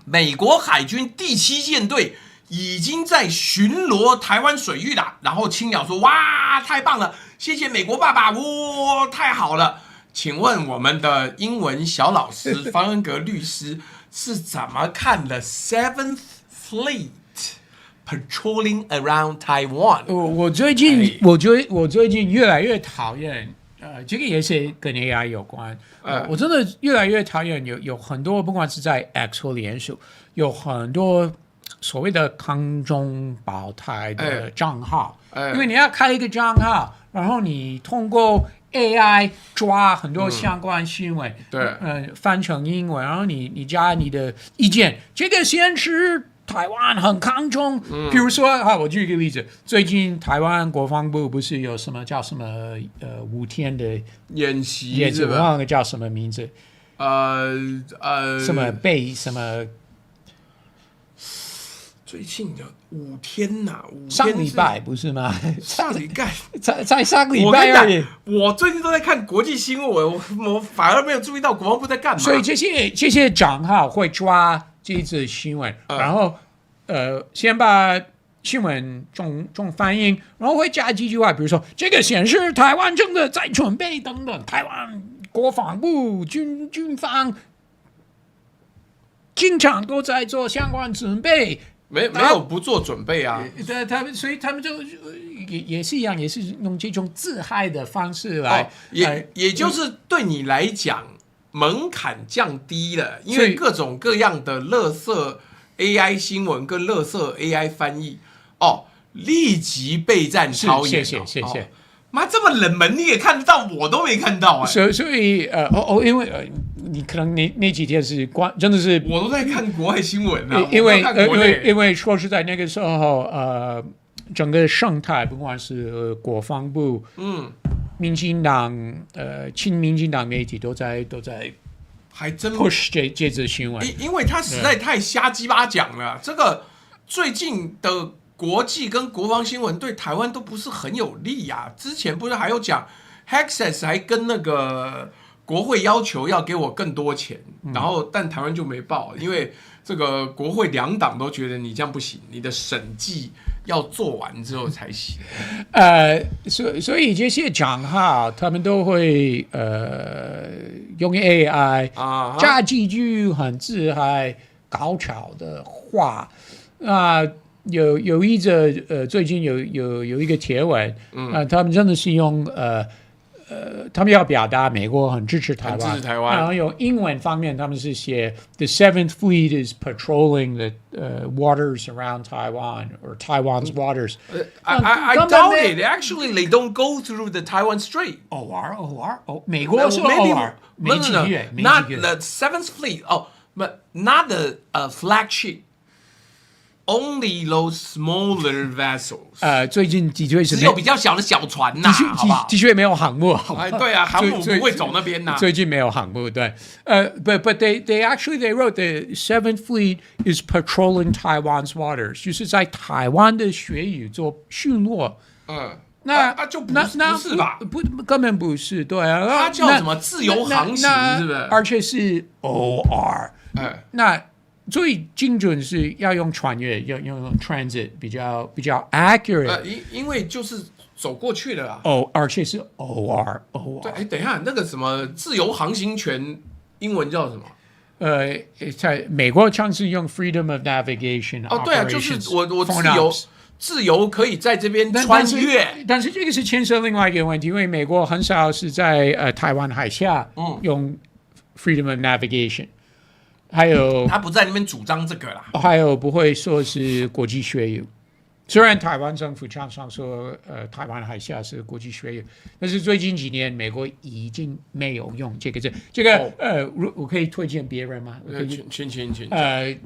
美国海军第7舰队已经在巡逻台湾水域了。然后青鸟说：“哇，太棒了，谢谢美国爸爸，哇，太好了。”请问我们的英文小老师方恩格律师是怎么看的 Seventh Fleet patrolling around Taiwan？ 我最近越来越讨厌，这个也是跟 AI 有关。我真的越来越讨厌有很多，不管是在 X 或脸书，有很多所谓的抗中保台的账号，因为你要开一个账号，然后你通过AI 抓很多相关新闻，翻成英文，然后你加你的意见，这个显示台湾很抗中。比如说我举一个例子，最近台湾国防部不是有什么叫什么5天的演习，我忘了叫什么名字，什么背什么。最近的5天呐，5天上礼拜不是吗？上礼拜才上礼拜而已。我最近都在看国际新闻，我反而没有注意到国防部在干嘛。所以这些账号会抓这次新闻，然后先把新闻中翻译，然后会加几句话，比如说这个显示台湾正在准备等等，台湾国防部军方经常都在做相关准备。没有不做准备啊！所以他们就也是一样，也是用这种自嗨的方式来，也就是对你来讲门槛降低了，因为各种各样的垃圾 AI 新闻跟垃圾 AI 翻译立即备战超演。谢谢。妈，这么冷门你也看得到，我都没看到所以因为你可能那几天是真的是我都在看国外新闻啊，因为说实在那个时候整个生态不管是国防部民进党亲民进党媒体都在还真 push 这则新闻，因为他实在太瞎鸡巴讲了。这个最近的国际跟国防新闻对台湾都不是很有利呀。之前不是还有讲 Hexas 还跟那个国会要求要给我更多钱，然后但台湾就没报，因为这个国会2党都觉得你这样不行，你的审计要做完之后才行。所以这些账号他们都会用 AI 加几句很自嗨高潮的话有一则最近有一个帖文，他们真的是用他们要表达美国很支持台湾，然后用英文方面他们是写 The Seventh Fleet is patrolling the waters around Taiwan or Taiwan's waters. I doubt it. Actually, they don't go through the Taiwan Strait. 偶尔美国是偶尔，没几个月。Not the Seventh Fleet. But not the flagship. only those smaller vessels。最近的确是只有比较小的小船呐，好不好？的确没有航母。哎，对啊，航母不会走那边呐。最近没有航母，对。But they actually they wrote the Seventh Fleet is patrolling Taiwan's waters， 就是在台湾的水域做巡逻。那就不是吧？根本不是，对啊。它叫什么自由航行，是不是？而且是 OR。那最精准是要用穿越，要用 transit 比较 accurate。因为就是走过去的啊。而且是 OR。对，等一下，那个什么自由航行权，英文叫什么？在美国常是用 freedom of navigation。对啊，就是我自由可以在这边穿越。但是这个是牵涉另外一个问题，因为美国很少是在台湾海峡用 freedom of navigation。还有他不在那边主张这个啦，还有不会说是国际水域，虽然台湾政府常常说台湾海峡是国际水域，但是最近几年美国已经没有用这个字。我可以推荐别人吗？请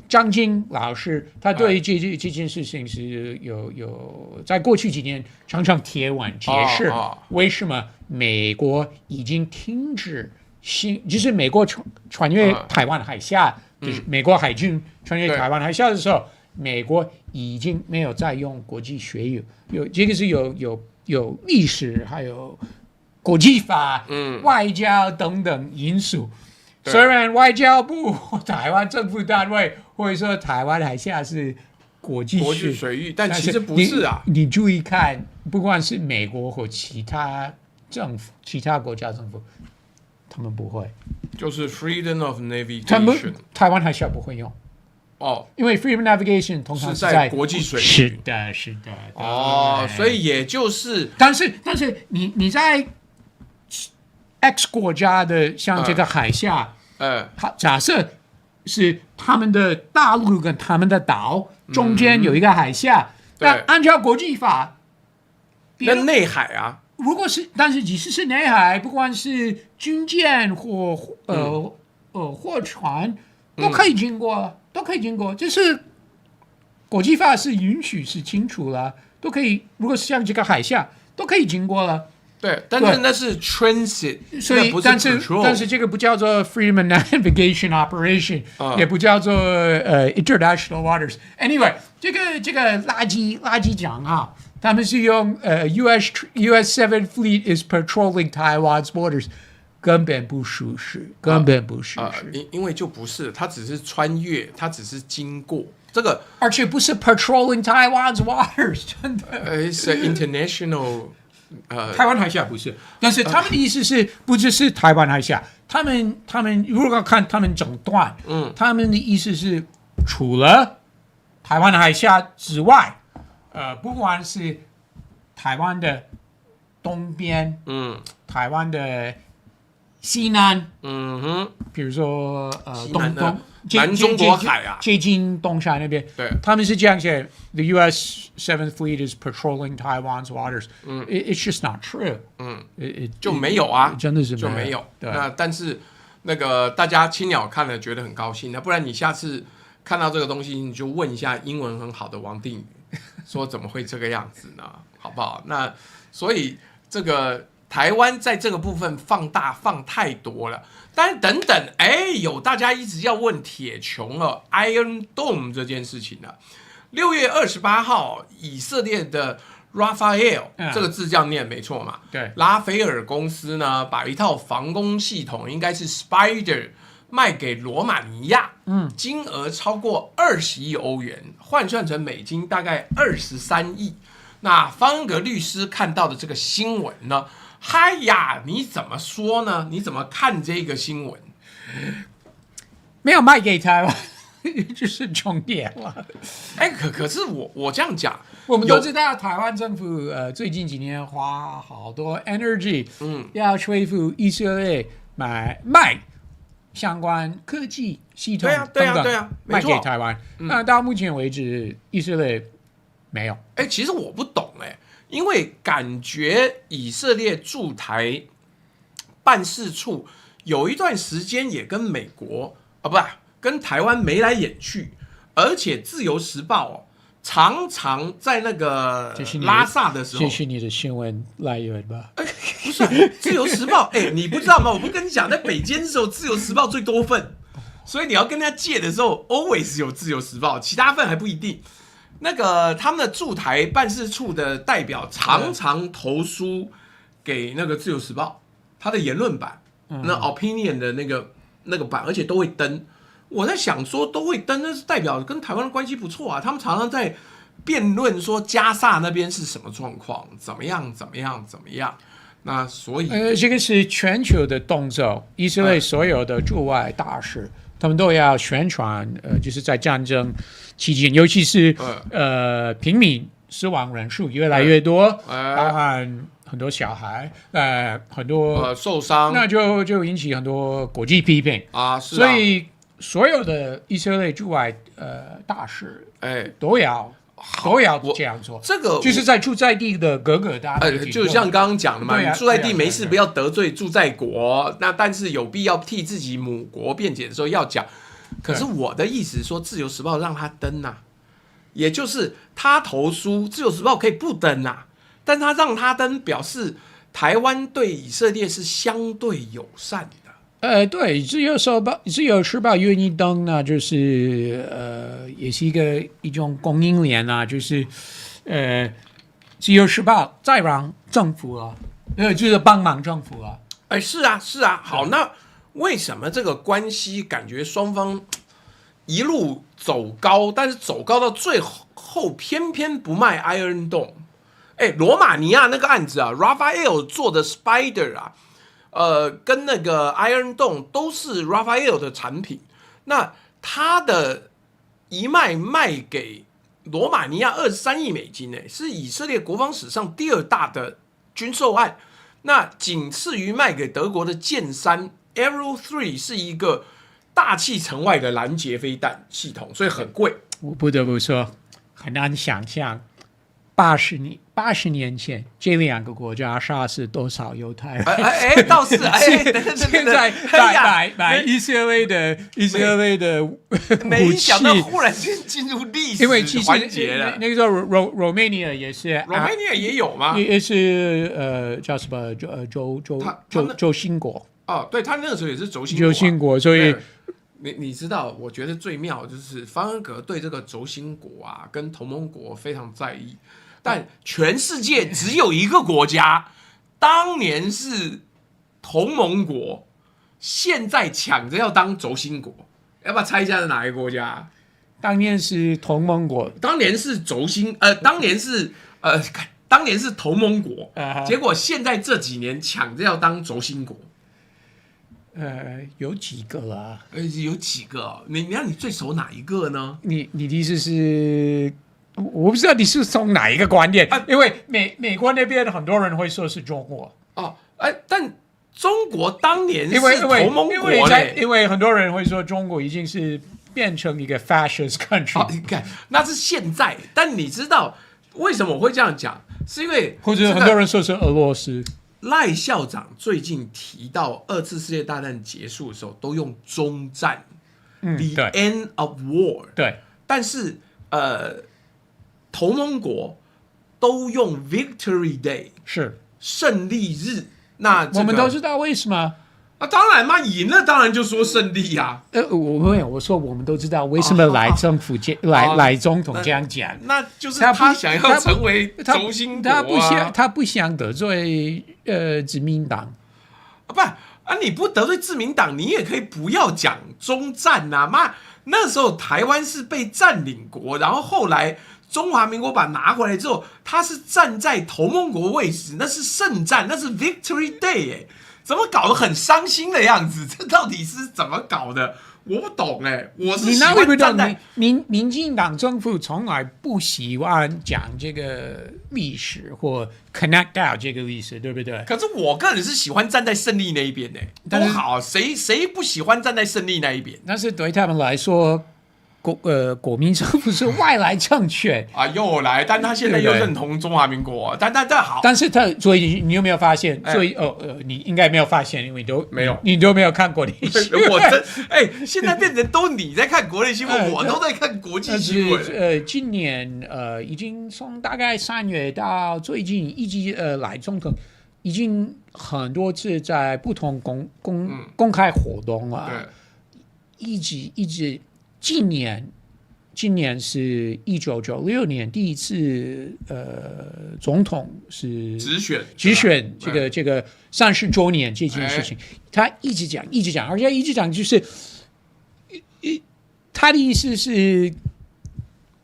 张金老师，他对这件事情是有在过去几年常常贴文解释为什么美国已经停止。就是美国穿越台湾海峡，就是美国海军穿越台湾海峡的时候，美国已经没有再用国际水域，这个是有历史，还有国际法、外交等等因素。虽然外交部、台湾政府单位会说台湾海峡是国际水域，但其实不是啊。你注意看，不管是美国或其他政府、其他国家政府。他们不会，就是 freedom of navigation， 台湾海峡不会用因为 freedom of navigation 通常是在国际水域。是的。所以也就是，但是你在 X 国家的像这个海峡，假设是他们的大陆跟他们的岛中间有一个海峡，但按照国际法，那内海啊。如果是，但是即使是内海，不管是军舰或货船，都可以经过，就是国际法是允许，是清楚了，都可以。如果是像这个海峡，都可以经过了。对，但是那是 transit， 所以但是这个不叫做 freedom of navigation operation，也不叫做international waters。Anyway， 这个垃圾讲啊。他们是用US 7th Fleet is patrolling Taiwan's waters， 根本不属实。因为就不是，它只是穿越，它只是经过这个，而且不是 patrolling Taiwan's waters， 真的。是 international。台湾海峡不是，但是他们的意思是不只是台湾海峡，他们如果看他们整段，他们的意思是除了台湾海峡之外。不管是台湾的东边，台湾的西南，比如说南中国海啊，接近东山那边，对，他们是这样写 ：The U.S. 7th Fleet is patrolling Taiwan's waters. It's just not true. 就没有啊，真的是就没有。那但是那个大家青鸟看了觉得很高兴，那不然你下次看到这个东西，你就问一下英文很好的王定宇。说怎么会这个样子呢？好不好？那所以这个台湾在这个部分放太多了。但等等，有大家一直要问铁穹了 Iron Dome 这件事情了。6月28号，以色列的 Rafael，这个字这样念没错嘛？对，拉斐尔公司呢，把一套防空系统，应该是 Spider。卖给罗马尼亚，金额超过20亿欧元，换算成美金大概23亿。那方恩格律师看到的这个新闻呢？嗨呀，你怎么说呢？你怎么看这个新闻？没有卖给台湾，就是重点了。可是我这样讲，我们都知道台湾政府最近几年花好多 energy，要说服以色列卖。相关科技系统等等卖给台湾，那到目前为止，以色列没有。其实我不懂因为感觉以色列驻台办事处有一段时间也跟美国跟台湾眉来眼去，而且《自由时报》常常在那个拉萨的时候，这是你的新闻来源吧？不是、啊《自由时报》你不知道吗？我不跟你讲，在北监的时候，《自由时报》最多份，所以你要跟他借的时候 ，always 有《自由时报》，其他份还不一定。那个他们的驻台办事处的代表常常投书给那个《自由时报》，他的言论版，那 opinion 的那个版，而且都会登。我在想说都会登，那是代表跟台湾的关系不错啊。他们常常在辩论说加萨那边是什么状况，怎么样。那所以这个是全球的动作，以色列所有的驻外大使，他们都要宣传，就是在战争期间，尤其是平民死亡人数越来越多，包含很多小孩，很多受伤，那就引起很多国际批评啊。是啊，所以所有的以色列驻外大使，都要这样做。这个就是在驻在地的各个大使，就像刚刚讲的嘛，你住在地没事不要得罪驻在国，那但是有必要替自己母国辩解的时候要讲。可是我的意思是说，《自由时报》让他登啊，也就是他投书，《自由时报》可以不登啊，但他让他登，表示台湾对以色列是相对友善的。对，自由时报愿意登呢，就是也是一种供应链啊，就是自由时报再让政府啊，就是帮忙政府啊。是啊，好，那为什么这个关系感觉双方一路走高，但是走高到最后偏偏不卖 Iron Dome？罗马尼亚那个案子啊 ，Raphael 做的 Spider 啊。跟那个 Iron Dome 都是 Raphael 的产品，那他的一卖给罗马尼亚23亿美金，是以色列国防史上第2大的军售案，那仅次于卖给德国的剑3 Arrow 3，是一个大气层外的拦截飞弹系统，所以很贵。我不得不说，很难想象80年前这2个国家杀死多少犹太人？倒是现在买以色列的没想到忽然间进入历史环节了。那个时候 Romania 也是 ，Romania 也有吗？也是叫什么轴心国哦，对他那个时候也是轴心国，所以。你知道，我觉得最妙就是方恩格对这个轴心国啊，跟同盟国非常在意，但全世界只有一个国家，当年是同盟国，现在抢着要当轴心国，要不要猜一下是哪一个国家？当年是同盟国，当年是轴心，当年是同盟国，结果现在这几年抢着要当轴心国。有几个啦？有几个？你最熟哪一个呢？你的意思是，我不知道你是从哪一个观点？因为美国那边很多人会说是中国哦，但中国当年是同盟国因为很多人会说中国已经是变成一个 fascist country。你看，那是现在。但你知道为什么我会这样讲？是因为或者很多人说是俄罗斯。赖校长最近提到2次世界大战结束的时候，都用终战，the end of war。对，但是同盟国都用 Victory Day， 是胜利日。那我们都知道为什么。当然嘛，赢了当然就说胜利啊。我说我们都知道为什么来政府来总统这样讲，那就是他想要成为轴心国啊。他不想得罪自民党你不得罪自民党，你也可以不要讲中战啊。那时候台湾是被占领国，然后后来中华民国把拿回来之后，他是站在同盟国位置，那是胜战，那是 Victory Day。怎么搞得很伤心的样子？这到底是怎么搞的？我不懂我是喜欢站在民进党政府从来不喜欢讲这个历史或 connect out 这个历史，对不对？可是我个人是喜欢站在胜利那一边多好，谁不喜欢站在胜利那一边？但是对他们来说，国民政府是外来政权啊，又来，但他现在又认同中华民国，但好，但是所以你有没有发现？所以你应该没有发现，因为你都没有看国内新闻。我现在变成都你在看国内新闻，我都在看国际新闻。今年已经从大概3月到最近一直来总统，已经很多次在不同公开活动啊，一直。今年是1996年第一次总统是直选这个30周年这件事情，他一直讲，而且一直讲就是他的意思是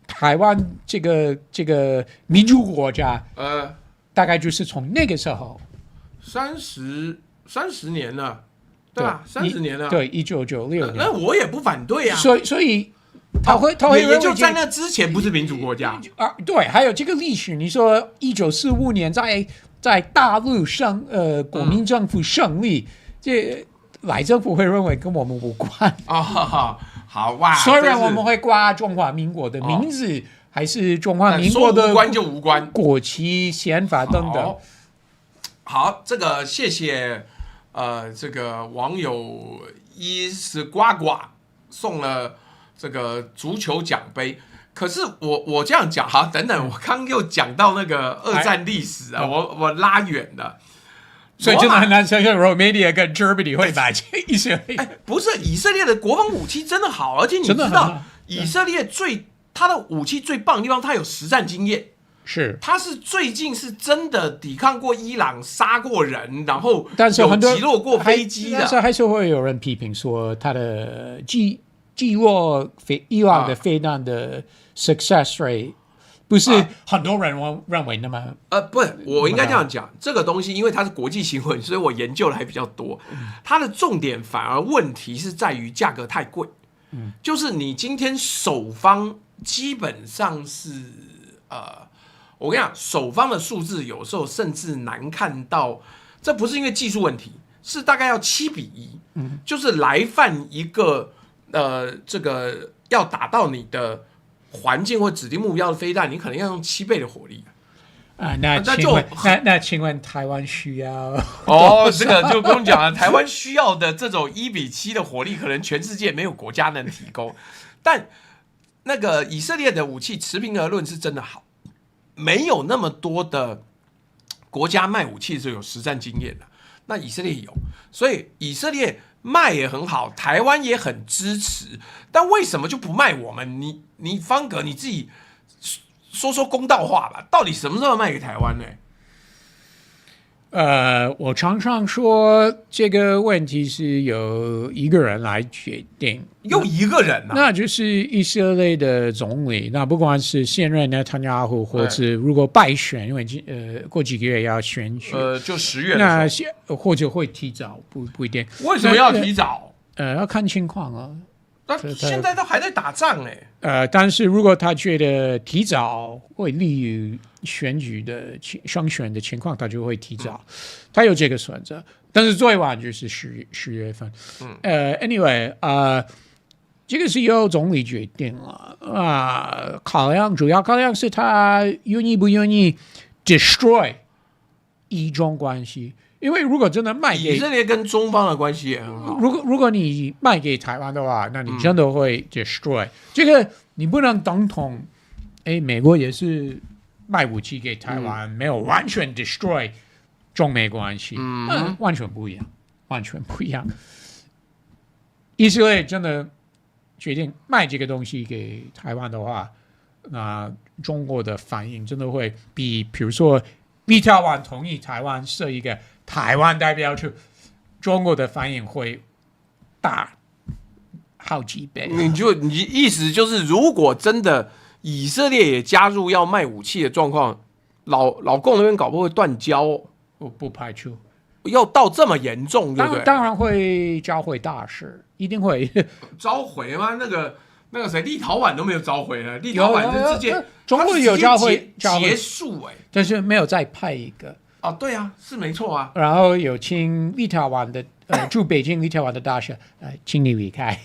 台湾这个民主国家大概就是从那个时候30年了。对吧？30年了。对，1996年。那我也不反对啊。所以他会也就在那之前不是民主国家啊。对，还有这个历史，你说1945年在大陆国民政府胜利，这赖政府会认为跟我们无关啊。好哇。虽然我们会挂中华民国的名字，还是中华民国的无关就无关，国旗、宪法等等。好，这个谢谢。这个网友伊是呱呱送了这个足球奖杯，可是我这样讲哈，等等，我刚又讲到那个2战历史啊，我拉远了，所以真的很难想象 Romania 跟 Germany 会打以色列。不是以色列的国防武器真的好，而且你知道以色列他的武器最棒的地方，他有实战经验。他是最近是真的抵抗过伊朗，杀过人，然后有击落过飞机的。但是还是会有人批评说他的击落伊朗的飞弹的 success rate 不是很多人认为那么不是，我应该这样讲，这个东西因为它是国际新闻，所以我研究的还比较多。它的重点反而问题是在于价格太贵。就是你今天守方基本上是我跟你讲，守方的数字有时候甚至难看到，这不是因为技术问题，是大概要7:1，就是来犯一个这个要打到你的环境或指定目标的飞弹，你可能要用7倍的火力那请问台湾需要？这个就不用讲了，台湾需要的这种1:7的火力，可能全世界没有国家能提供，但那个以色列的武器持平而论是真的好。没有那么多的国家卖武器是有实战经验的，那以色列有，所以以色列卖也很好，台湾也很支持，但为什么就不卖我们？你方格你自己说公道话吧，到底什么时候卖给台湾呢？我常常说这个问题是由一个人来决定，又一个人啊，那就是以色列的总理。那不管是现任的内塔尼亚胡，或者如果败选，因为过几个月要选举，就10月的时候，那或者会提早，不一定。为什么要提早？要看情况啊。那现在都还在打仗但是如果他觉得提早会利于选举的胜选的情况，他就会提早，他有这个选择。但是最晚就是10月份。anyway， 这个是由总理决定了主要考量是他愿意不愿意 destroy 伊中关系。因为如果真的卖给以色列跟中方的关系也很好，如果你卖给台湾的话，那你真的会 destroy 这个，你不能等同，美国也是卖武器给台湾，没有完全 destroy 中美关系，完全不一样，完全不一样。以色列真的决定卖这个东西给台湾的话，那中国的反应真的会比如说立陶宛同意台湾设一个台湾代表处，中国的反应会大好几倍。你意思就是，如果真的以色列也加入要卖武器的状况，老共那边搞不好会断交我不排除要到这么严重，对不对？当然会召回大使，一定会召回吗？那个谁，立陶宛都没有召回了，立陶宛是直接中国有召回结束但是没有再派一个。对啊，是没错啊。然后有请立陶宛的驻北京立陶宛的大使，请你离开。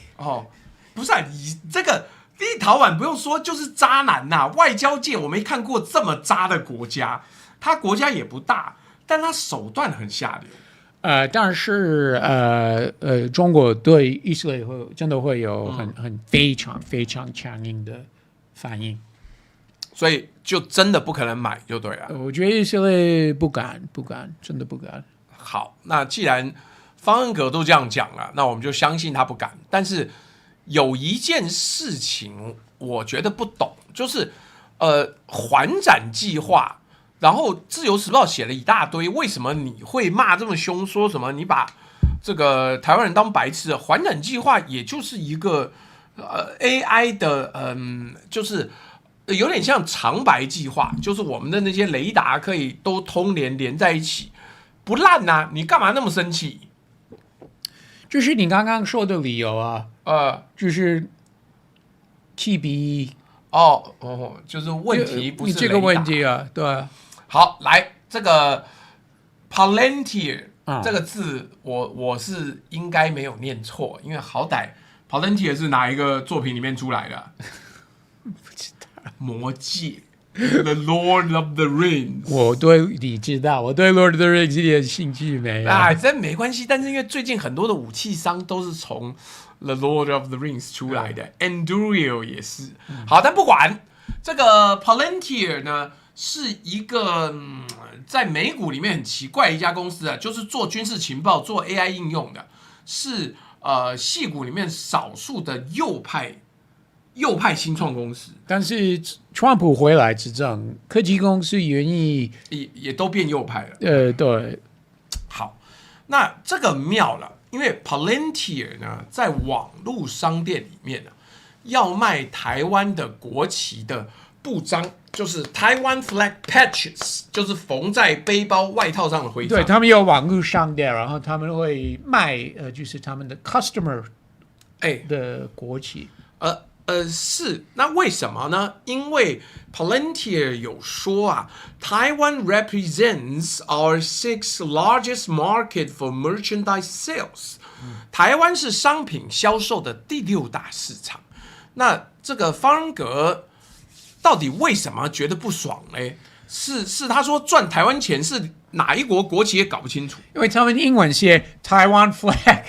不是你这个立陶宛不用说，就是渣男呐、外交界我没看过这么渣的国家，他国家也不大，但他手段很下流。但是中国对以色列真的会有非常非常强硬的反应，所以就真的不可能买就对了。我觉得以色列不敢，真的不敢。好，那既然方恩格都这样讲了，那我们就相信他不敢。但是有一件事情我觉得不懂，就是环展计划。然后《自由时报》写了一大堆，为什么你会骂这么凶？说什么你把这个台湾人当白痴？环展计划也就是一个AI 的就是有点像长白计划，就是我们的那些雷达可以都通连在一起，不烂啊！你干嘛那么生气？就是你刚刚说的理由啊，就是TB 就是问题不是这个问题啊，对。好，来这个 Palantir、这个字我是应该没有念错，因为好歹 Palantir 是哪一个作品里面出来的？不知道，魔戒 The Lord of the Rings。你知道，我对 Lord of the Rings 一点兴趣没有。这没关系，但是因为最近很多的武器商都是从 The Lord of the Rings 出来的，Anduril 也是。好，但不管这个 Palantir 呢。是一个在美股里面很奇怪的一家公司啊，就是做军事情报、做 AI 应用的，是矽谷里面少数的右派新创公司。但是川普回来执政，科技公司愿意也都变右派了。对。好，那这个妙了，因为 Palantir 呢，在网络商店里面呢，要卖台湾的国旗的布章。就是 Taiwan flag patches， 就是缝在背包外套上的徽章。对，他们有网络商店，然后他们会卖就是他们的 customer 的国旗。是，那为什么呢？因为 Palantir 有说啊 ，Taiwan represents our sixth largest market for merchandise sales。台湾是商品销售的第6大市场。那这个方恩格。到底为什么觉得不爽呢？是他说赚台湾钱，是哪一国国旗也搞不清楚，因为他们英文写 Taiwan flag。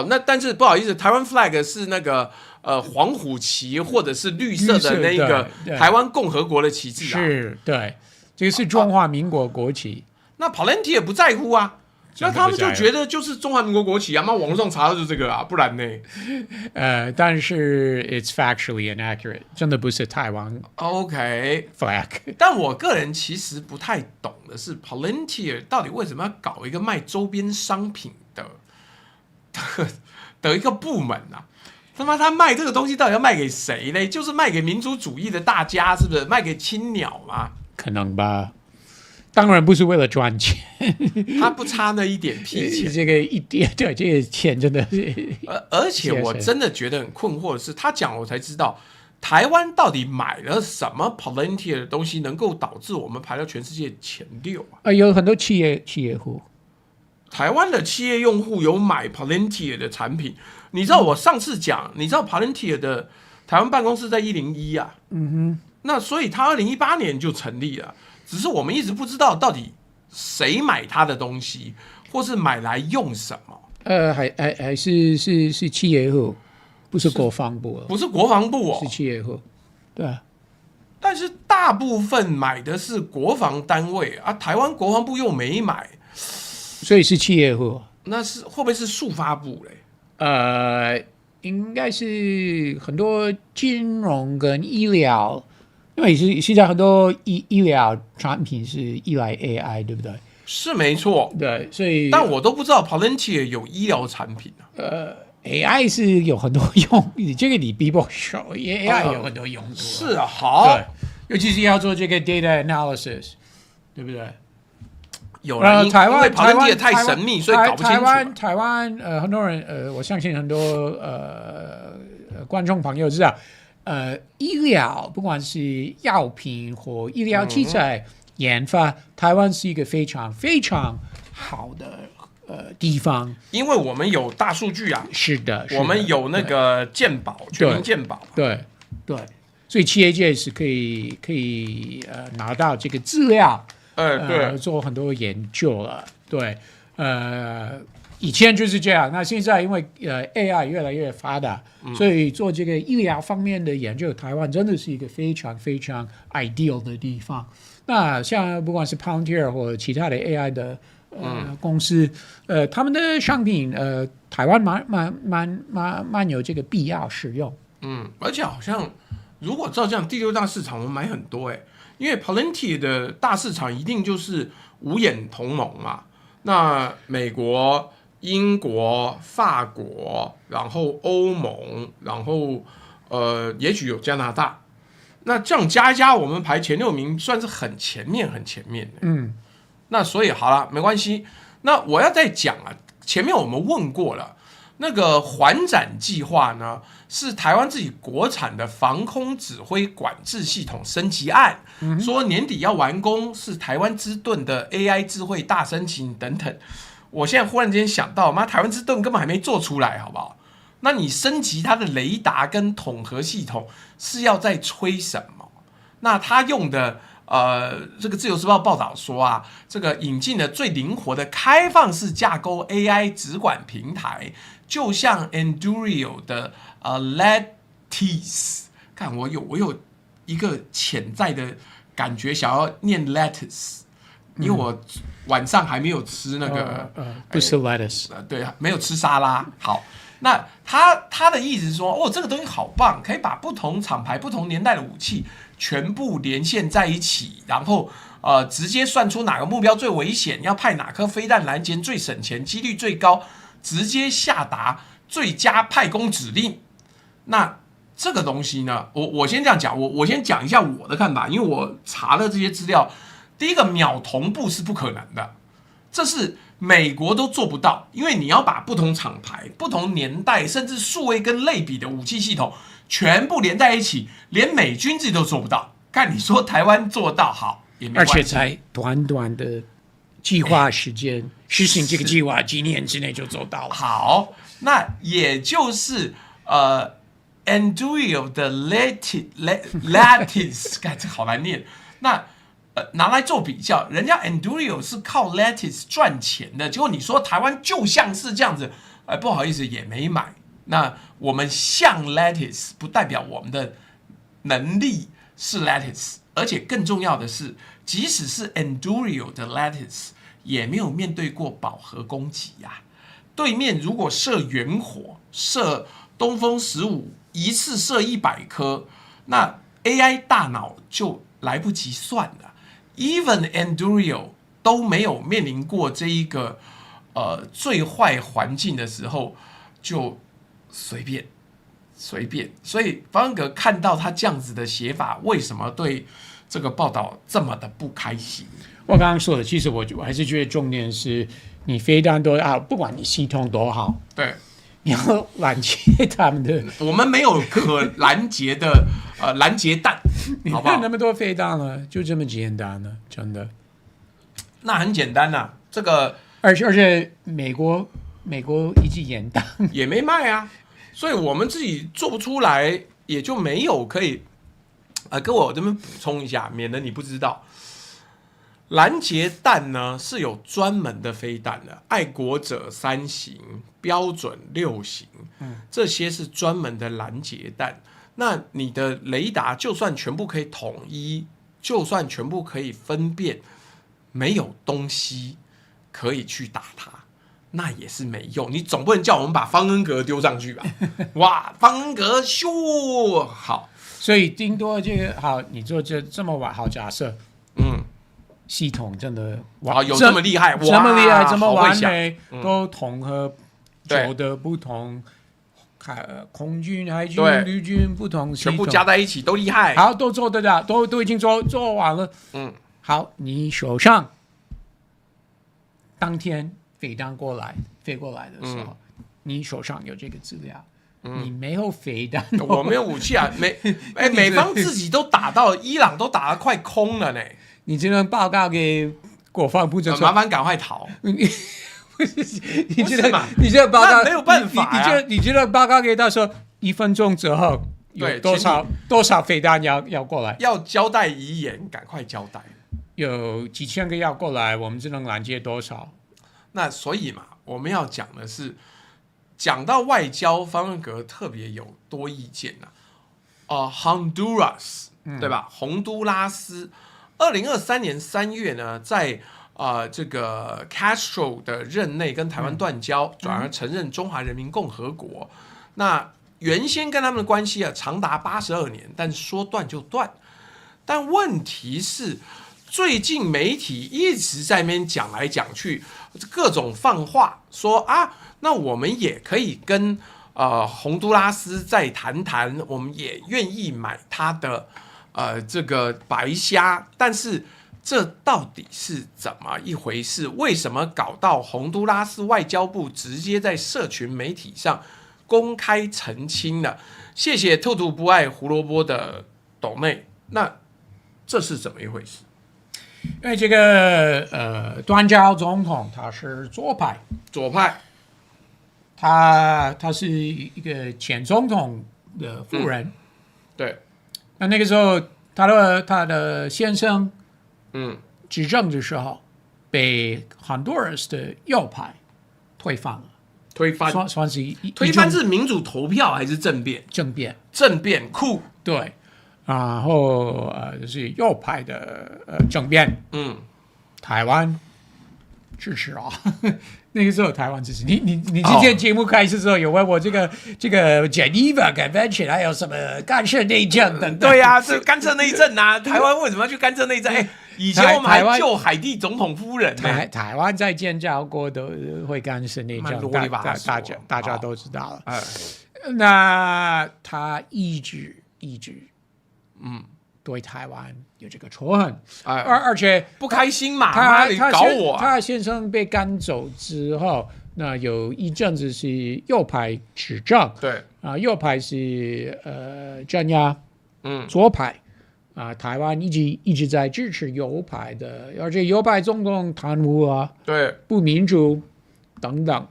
那但是不好意思，台湾 flag 是那个黄虎旗或者是绿色的那个台湾共和国的旗帜啊。是，对，这个是中华民国国旗。那 Palantir 也不在乎啊。那他们就觉得就是中华民国国旗啊，网络上查的就是这个啊，不然呢？但是 it's factually inaccurate， 真的不是台湾 OK flag。但我个人其实不太懂的是 Palantir 到底为什么要搞一个卖周边商品的一个部门啊？他卖这个东西到底要卖给谁呢？就是卖给民族主义的大家，是不是？卖给青鸟吗？可能吧。当然不是为了赚钱，他不差那一点屁钱。这个一点，对，这个钱真的是。而且我真的觉得很困惑的是，他讲我才知道，台湾到底买了什么 Palantir 的东西，能够导致我们排到全世界前6啊？有很多企业户，台湾的企业用户有买 Palantir 的产品。你知道我上次讲，你知道 Palantir 的台湾办公室在101啊？那所以他2018年就成立了。只是我们一直不知道到底谁买他的东西，或是买来用什么。还是企业户，不是国防部，不是国防部哦，是企业户，对啊。但是大部分买的是国防单位啊，台湾国防部又没买，所以是企业户。那是会不会是速发部嘞？应该是很多金融跟医疗。因为现在很多医疗产品是依赖 AI， 对不对？是没错，对，所以但我都不知道 Palantir 有医疗产品啊。AI 是有很多用，这个你比我熟 ，AI 有很多用途。是啊，好，尤其是要做这个 data analysis， 对不对？有了，台湾 Palantir 太神秘，所以搞不清楚。台湾很多人我相信很多观众朋友知道。医疗不管是药品或医疗器材研发，台湾是一个非常非常好的地方，因为我们有大数据啊，是的，我们有那个健保，全民健保，对，对，所以企业界是可以拿到这个资料，对，做很多研究了。对，以前就是这样，那现在因为AI 越来越发达，所以做这个医疗方面的研究，台湾真的是一个非常非常 ideal 的地方。那像不管是 Palantir 或者其他的 AI 的公司，他们的商品台湾蛮有这个必要使用。而且好像如果照这样，第6大市场我们买很多因为 Palantir 的大市场一定就是五眼同盟嘛，那美国、英国、法国，然后欧盟，然后也许有加拿大。那这样加一加，我们排前6名，算是很前面的。那所以好了，没关系。那我要再讲啊，前面我们问过了，那个环展计划呢，是台湾自己国产的防空指挥管制系统升级案，说年底要完工，是台湾之盾的 AI 智慧大升级等等。我现在忽然间想到，台湾之盾根本还没做出来，好不好？那你升级它的雷达跟统合系统是要在吹什么？那他用的这个自由时报报道说啊，这个引进了最灵活的开放式架构 AI 直管平台，就像 Anduril 的Lattice。看我有一个潜在的感觉，想要念 Lattice，因为我晚上还没有吃那个不是 lettuce，对，没有吃沙拉。好。那他的意思是说，这个东西好棒，可以把不同厂牌、不同年代的武器全部连线在一起，然后直接算出哪个目标最危险，要派哪颗飞弹拦截最省钱、几率最高，直接下达最佳派工指令。那这个东西呢，我先这样讲，我先讲一下我的看法，因为我查了这些资料，第一个秒同步是不可能的，这是美国都做不到，因为你要把不同厂牌、不同年代，甚至数位跟类比的武器系统全部连在一起，连美军自己都做不到。看你说台湾做到好，也没关系，而且才短短的计划时间，实行这个计划几年之内就做到了。好，那也就是Anduril 的 Lattice， 看这好难念。那拿来做比较，人家 Anduril 是靠 Lattice 赚钱的，结果你说台湾就像是这样子，不好意思也没买。那我们像 Lattice 不代表我们的能力是 Lattice， 而且更重要的是，即使是 Anduril 的 Lattice 也没有面对过饱和攻击呀。对面如果射远火，射东风15，一次射100颗，那 AI 大脑就来不及算了。Even Anduril 都没有面临过这一个最坏环境的时候，就随便。所以方恩格看到他这样子的写法，为什么对这个报道这么的不开心？我刚刚说的，其实我还是觉得重点是你飞弹多好，不管你系统多好，对，你要拦截他们的。我们没有可拦截的拦截弹，好不好？那么多飞弹了，就这么简单了，真的。那很简单呐，这个而且美国一直延宕也没卖啊，所以我们自己做不出来，也就没有可以。跟我这边补充一下，免得你不知道。拦截弹呢是有专门的飞弹的，爱国者3型、标准6型，这些是专门的拦截弹。那你的雷达就算全部可以统一，就算全部可以分辨，没有东西可以去打它，那也是没用。你总不能叫我们把方恩格丢上去吧？哇，方恩格咻好，所以顶多这个好，你做这么晚好假设，系统真的有这么厉害，这么厉害，这么完美，都统合9的不同空军、海军、陆军不同系统，全部加在一起都厉害。好，都做得到，都已经做完了。好，你手上当天飞过来的时候，你手上有这个资料。你没有飞弹，我没有武器啊！美方自己都打到伊朗，都打得快空了呢。你只能报告给国防部长，麻烦赶快逃。你这个报告没有办法、你这个报告给他说1分钟之后有多少飞弹要过来？要交代遗言，赶快交代。有几千个要过来，我们只能拦截多少？那所以嘛，我们要讲的是，讲到外交，方文格特别有多意见Honduras， 对吧？洪都拉斯，2023年3月呢，在这个 Castro 的任内跟台湾断交，转而承认中华人民共和国。那原先跟他们的关系长达82年，但说断就断。但问题是，最近媒体一直在那边讲来讲去，各种放话说那我们也可以跟洪都拉斯再谈谈，我们也愿意买他的这个白虾，但是这到底是怎么一回事？为什么搞到洪都拉斯外交部直接在社群媒体上公开澄清了？谢谢兔兔不爱胡萝卜的斗内，那这是怎么一回事？因为这个断交总统他是左派，他是一个前总统的夫人，对。那个时候他的先生执政的时候，被 Honduras 的右派推翻了。推翻推翻是民主投票还是政变？政变酷。对，然后就是右派的政变。台湾支持那个时候台湾支持你今天节目开始之后有问我这个 Geneva Convention 还有什么干涉内政等等。对啊，这干涉内政台湾为什么要去干涉内政？以前我们还救海地总统夫人台湾在建交过都会干涉内政，大家都知道了。那他一直对台湾有这个仇恨，而且不开心嘛，他搞我。他先生被赶走之后，那有一阵子是右派执政，对右派是镇压，左派台湾一直在支持右派的，而且右派总统贪污对，不民主等等。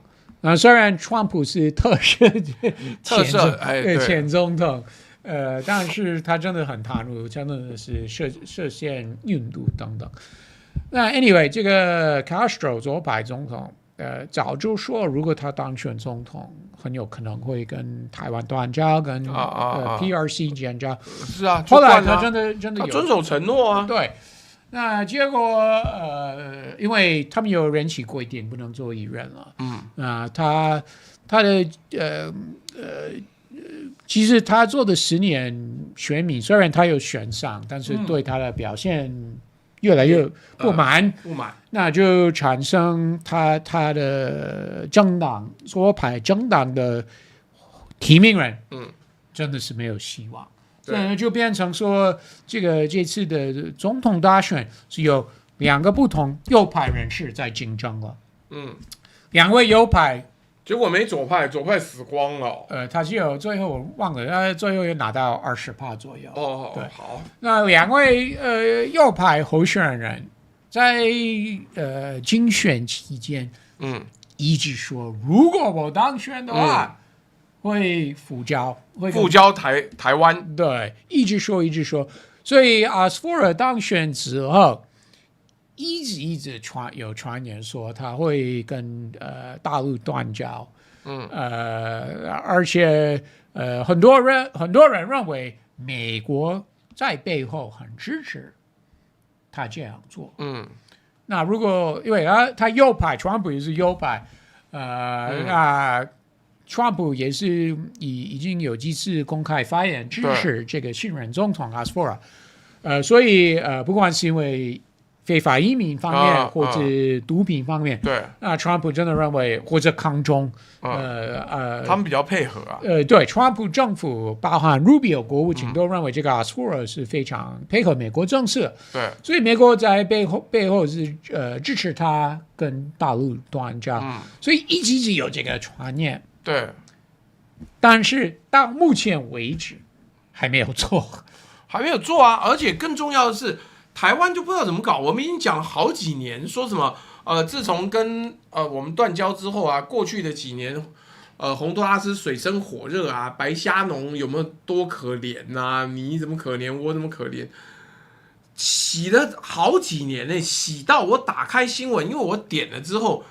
虽然川普是特赦前总统。但是他真的很贪污，真的是涉嫌运毒等等。那 anyway， 这个 Castro 左派总统，早就说如果他当选总统，很有可能会跟台湾断交，跟PRC 建交。是啊，后来他真的有遵守承诺对，那结果因为他们有人期规定，不能做议员了。他的其实他做的10年选民，虽然他有选上，但是对他的表现越来越不满，那就产生他的政党左派政党的提名人，真的是没有希望，就变成说这次的总统大选是有2个不同右派人士在竞争了，2位右派。结果没左派死光了。他只有最后我忘了，他最后也拿到20%左右。对，好。那2位右派候选人在竞选期间，一直说如果我当选的话，会复交台湾。对，一直说。所以Asfour当选之后。一直有传言说他会跟大陆断交，而且很多人认为美国在背后很支持他这样做，那如果因为他右派，川普也是右派，那川普也是已经有几次公开发言支持这个新任总统Asfour，所以不管是因为非法移民方面，或者毒品方面，对，那川普真的认为，或者抗中，他们比较配合对，川普政府包含 Rubio 国务卿都认为这个Asfour是非常配合美国政策，对，所以美国在背后是支持他跟大陆断交，所以一直有这个传言，对，但是到目前为止还没有做而且更重要的是。台湾就不知道怎么搞，我们已经讲了好几年，说什么自从跟我们断交之后过去的几年洪都拉斯水深火热啊，白虾农有没有多可怜啊？你怎么可怜，我怎么可怜？洗了好几年呢，洗到我打开新闻，因为我点了之后，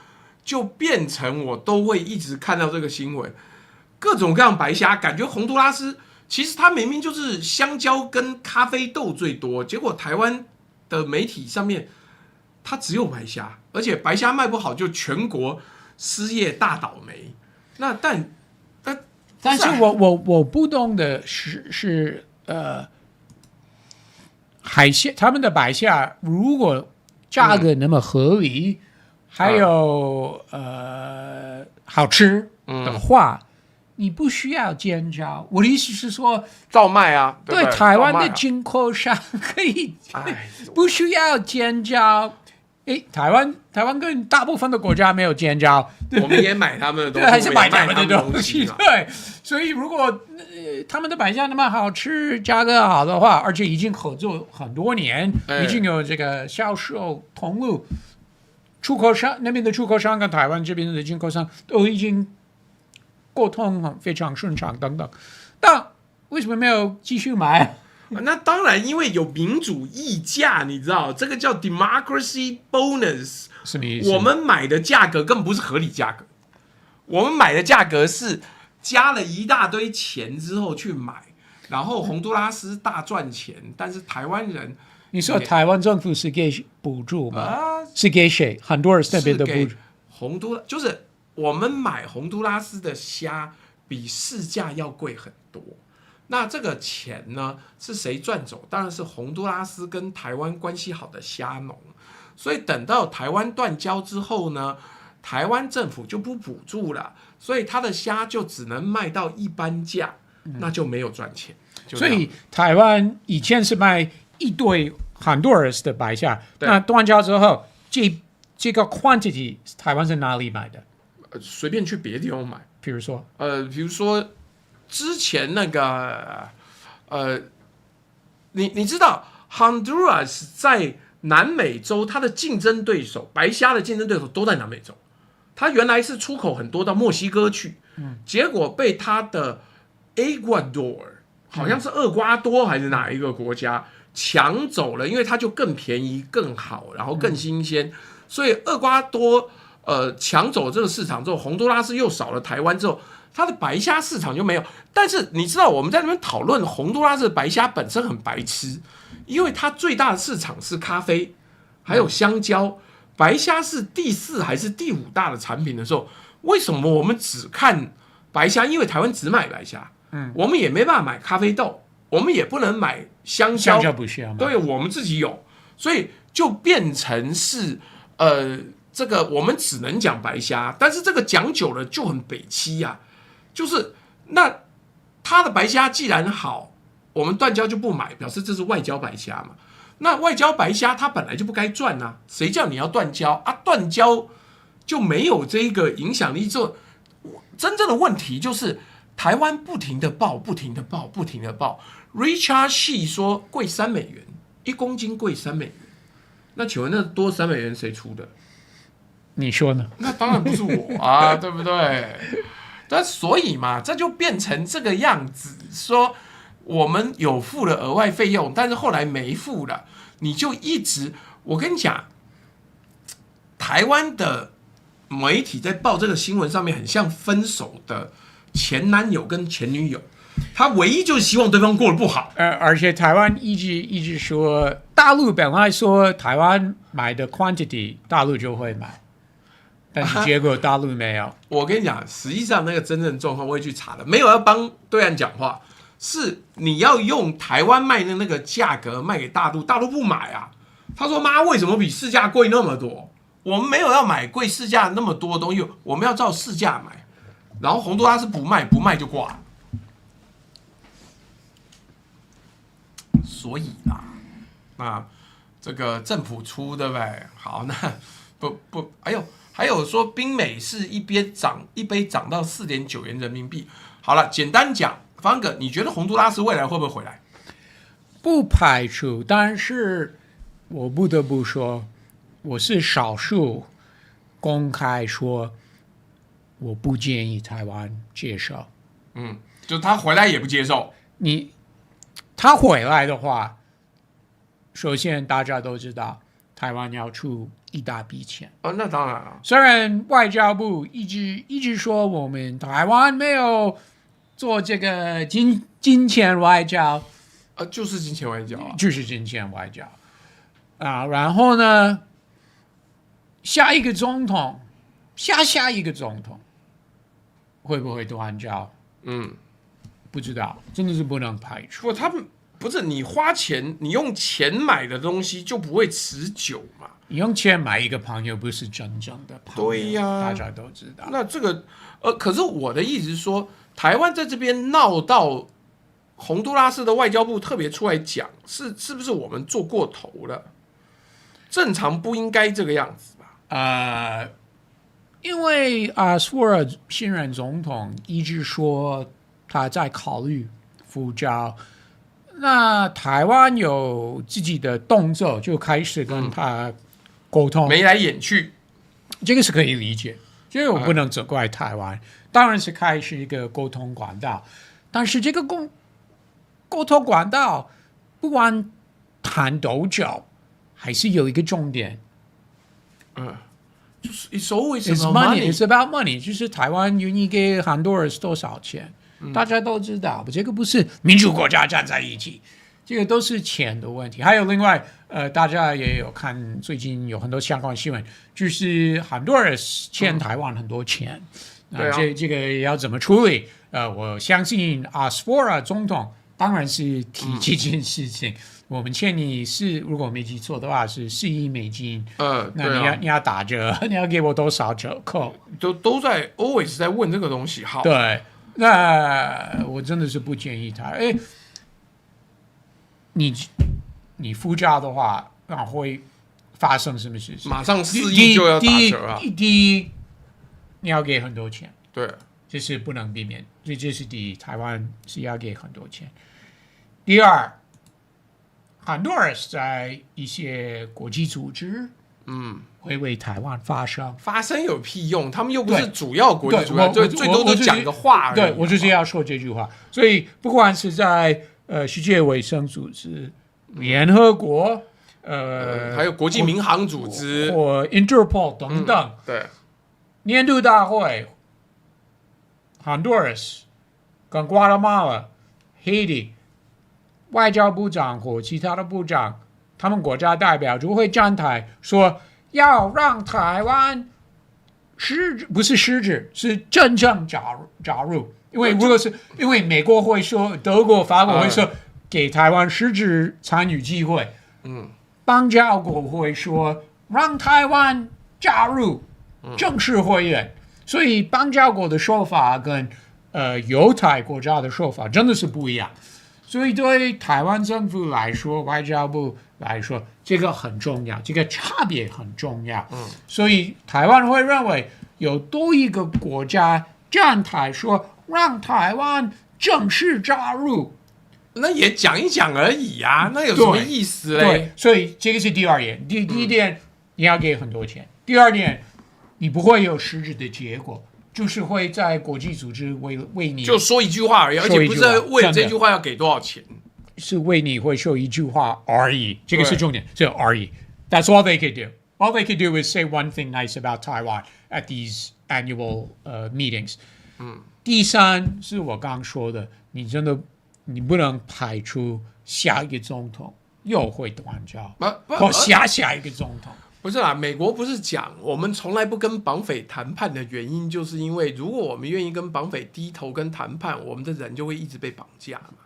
就变成我都会一直看到这个新闻，各种各样白虾，感觉洪都拉斯其实它明明就是香蕉跟咖啡豆最多，结果台湾的媒体上面它只有白虾，而且白虾卖不好就全国失业大倒霉。那但是我不懂的是海鲜他们的白虾如果价格那么合理，还有好吃的话，你不需要尖椒。我的意思是说，照卖啊，对台湾的进口商可以不需要尖椒。台湾跟大部分的国家没有尖椒，我们也买他们的东西，还是买他们的东西。对，所以如果他们的白虾那么好吃，价格好的话，而且已经合作很多年，已经有这个销售通路，出口商那边的出口商跟台湾这边的进口商都已经沟通非常顺畅等等，但为什么没有继续买？那当然，因为有民主议价，你知道，这个叫 democracy bonus。什么意思？我们买的价格根本不是合理价格，我们买的价格是加了一大堆钱之后去买，然后洪都拉斯大赚钱，但是台湾人，你说台湾政府是给补助吗？是给谁？很多人那边的补助。就是我们买洪都拉斯的虾比市价要贵很多。那这个钱呢，是谁赚走？当然是洪都拉斯跟台湾关系好的虾农。所以等到台湾断交之后呢，台湾政府就不补助了，所以他的虾就只能卖到一般价，那就没有赚钱。所以台湾以前是卖一堆很多人的白虾，那断交之后，这个 quantity 台湾是哪里买的？随便去别的地方买，比如说之前那个你知道 Honduras 在南美洲，它的竞争对手白虾的竞争对手都在南美洲。它原来是出口很多到墨西哥去，结果被它的 Ecuador 好像是厄瓜多还是哪一个国家抢走了，因为它就更便宜、更好，然后更新鲜，所以厄瓜多抢走这个市场之后，洪都拉斯又少了台湾之后，它的白虾市场就没有。但是你知道我们在那边讨论洪都拉斯的白虾本身很白痴，因为它最大的市场是咖啡，还有香蕉，白虾是第4还是第5大的产品的时候，为什么我们只看白虾？因为台湾只买白虾，我们也没办法买咖啡豆，我们也不能买香蕉，不需要，对，我们自己有，所以就变成是这个我们只能讲白虾，但是这个讲久了就很北七呀，就是那它的白虾既然好，我们断交就不买，表示这是外交白虾嘛。那外交白虾它本来就不该赚啊，谁叫你要断交啊？断交就没有这个影响力。就真正的问题就是台湾不停的报，Richard Xi 说贵3美元，1公斤贵3美元。那请问那多3美元谁出的？你说呢？那当然不是我啊，对不对？但所以嘛，这就变成这个样子，说我们有付了额外费用，但是后来没付了，你就一直，我跟你讲，台湾的媒体在报这个新闻上面，很像分手的前男友跟前女友，他唯一就是希望对方过得不好。而且台湾一直说，大陆本来说台湾买的 quantity 大陆就会买。但是结果大陆没有。我跟你讲，实际上那个真正状况我也去查了，没有要帮对岸讲话，是你要用台湾卖的那个价格卖给大陆，大陆不买啊。他说：“妈，为什么比市价贵那么多？我们没有要买贵市价那么多的东西，我们要照市价买。”然后洪都拉斯不卖就挂了。所以啦，那这个政府出对不对？好，那不，还有说冰美式一杯涨到4.9元人民币。好了，简单讲，方哥，你觉得洪都拉斯未来会不会回来？不排除，但是我不得不说，我是少数公开说我不建议台湾接受。就他回来也不接受。他回来的话，首先大家都知道，台湾要出一大笔钱。那当然了。虽然外交部一直说我们台湾没有做这个金钱外交，就是金钱外交就是金钱外交然后呢，下一个总统，下一个总统会不会断交？不知道，真的是不能排除。他们不是你花钱，你用钱买的东西就不会持久嘛？你用钱买一个朋友，不是真正的朋友。对呀，大家都知道。那这个可是我的意思是说，台湾在这边闹到洪都拉斯的外交部特别出来讲，是不是我们做过头了？正常不应该这个样子吧？因为索尔新任总统一直说他在考虑复交，那台湾有自己的动作，就开始跟他沟通，眉来眼去，这个是可以理解，这个我不能责怪台湾，当然是开始一个沟通管道，但是这个沟通管道不管谈多久，还是有一个重点，就是 it's always about money. It's about money. 就是台湾愿意给很多人多少钱，大家都知道，这个不是民主国家站在一起，这个都是钱的问题。还有另外，大家也有看最近有很多相关新闻，就是很多人欠台湾很多钱，这个要怎么处理？我相信Asfora 总统当然是提这件事情。我们欠你如果没记错的话是4亿美金，那你要打折，你要给我多少折扣？都在 always 在问这个东西。好，对，那我真的是不建议他。你复交的话，那会发生什么事情？马上4亿就要打折啊！第一，你要给很多钱，对，这是不能避免，这是第一，台湾是要给很多钱。第二，很多人在一些国际组织，会为台湾发声有屁用？他们又不是主要国际组织，最多都讲个话而已。对，我就是要说这句话。所以不管是在世界卫生组织、联合国，还有国际民航组织或 Interpol 等等，对，年度大会 ，Honduras 跟瓜地马拉、Haiti。外交部长或其他的部长，他们国家代表就会站台说，要让台湾不是实质，是真正加入。因为如果是因为美国会说，德国、法国会说，给台湾实质参与机会。邦交国会说，让台湾加入正式会员。所以邦交国的说法跟犹太国家的说法真的是不一样。所以对台湾政府来说，外交部来说，这个很重要，这个差别很重要。所以台湾会认为有多一个国家站台说让台湾正式加入，那也讲一讲而已啊，那有什么意思嘞？对，所以这个是第二点。第一点，你要给很多钱；第二点，你不会有实质的结果。就是会在国际组织为你就说一句话而已，而且不是为这句话要给多少钱，是为你会说一句话而已，这个是重点，是而已。That's all they could do. All they could do is say one thing nice about Taiwan at these annual meetings. 第三是我刚刚说的，你不能排除下一个总统又会断交，或下一个总统。不是啦，美国不是讲我们从来不跟绑匪谈判的原因，就是因为如果我们愿意跟绑匪低头跟谈判，我们的人就会一直被绑架嘛。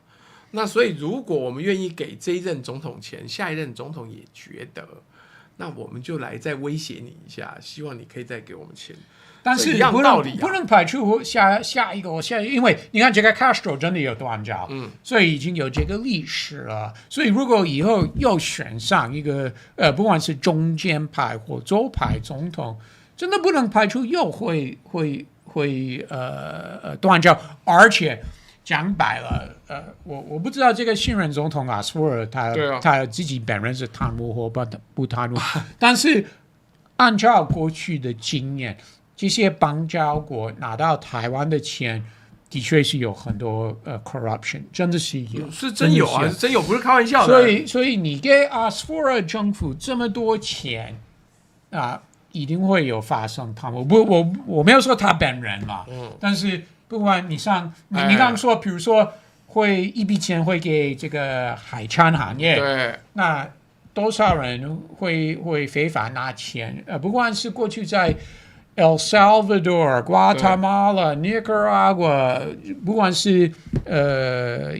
那所以如果我们愿意给这一任总统钱，下一任总统也觉得，那我们就来再威胁你一下，希望你可以再给我们钱。但是不能排除下一个，因为你看这个 Castro 真的有断交，所以已经有这个历史了。所以如果以后又选上一个不管是中间派或左派总统，真的不能排除又会断交。而且讲白了，我不知道这个新任总统索尔他自己本人是贪污或不贪污，但是按照过去的经验。这些邦交国拿到台湾的钱，的确是有很多corruption， 真的是有，是真有啊，是真有，不是开玩笑的。所以你给阿斯福尔政府这么多钱啊，一定会有发生贪污。我没有说他本人嘛，但是不管你刚刚说，比如说会一笔钱会给这个海产行业，对，那多少人会非法拿钱？不管是过去在El Salvador、Guatemala、Nicaragua， 不管是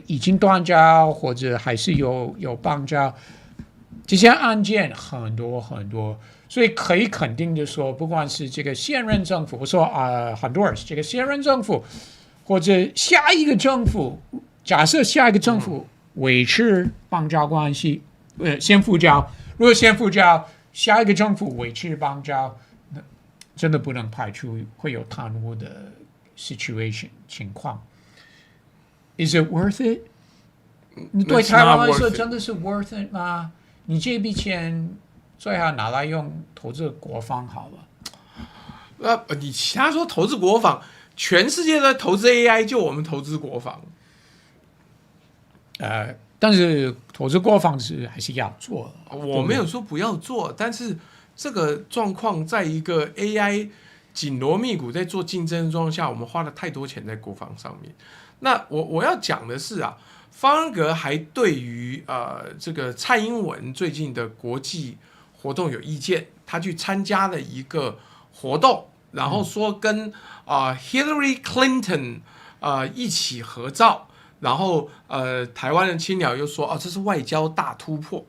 已经断交或者还是有邦交，这些案件很多很多，所以可以肯定的说，不管是这个现任政府，我说Honduras 这个现任政府，或者下一个政府，假设下一个政府维持邦交关系，先复交，如果先复交，下一个政府维持邦交。真的不能排除会有贪污的 situation 情况。Is it worth it？ 你对台湾来说真的是 worth it 吗？你这笔钱最好拿来用投资国防好了。你其他说投资国防，全世界都在投资 AI， 就我们投资国防。但是投资国防还是要做的。我没有说不要做，但是。这个状况在一个 AI 紧锣密鼓在做竞争的状况下，我们花了太多钱在国防上面。那我要讲的是啊，方安格还对于这个蔡英文最近的国际活动有意见，他去参加了一个活动，然后说跟Hillary Clinton 一起合照，然后台湾的青鸟又说这是外交大突破。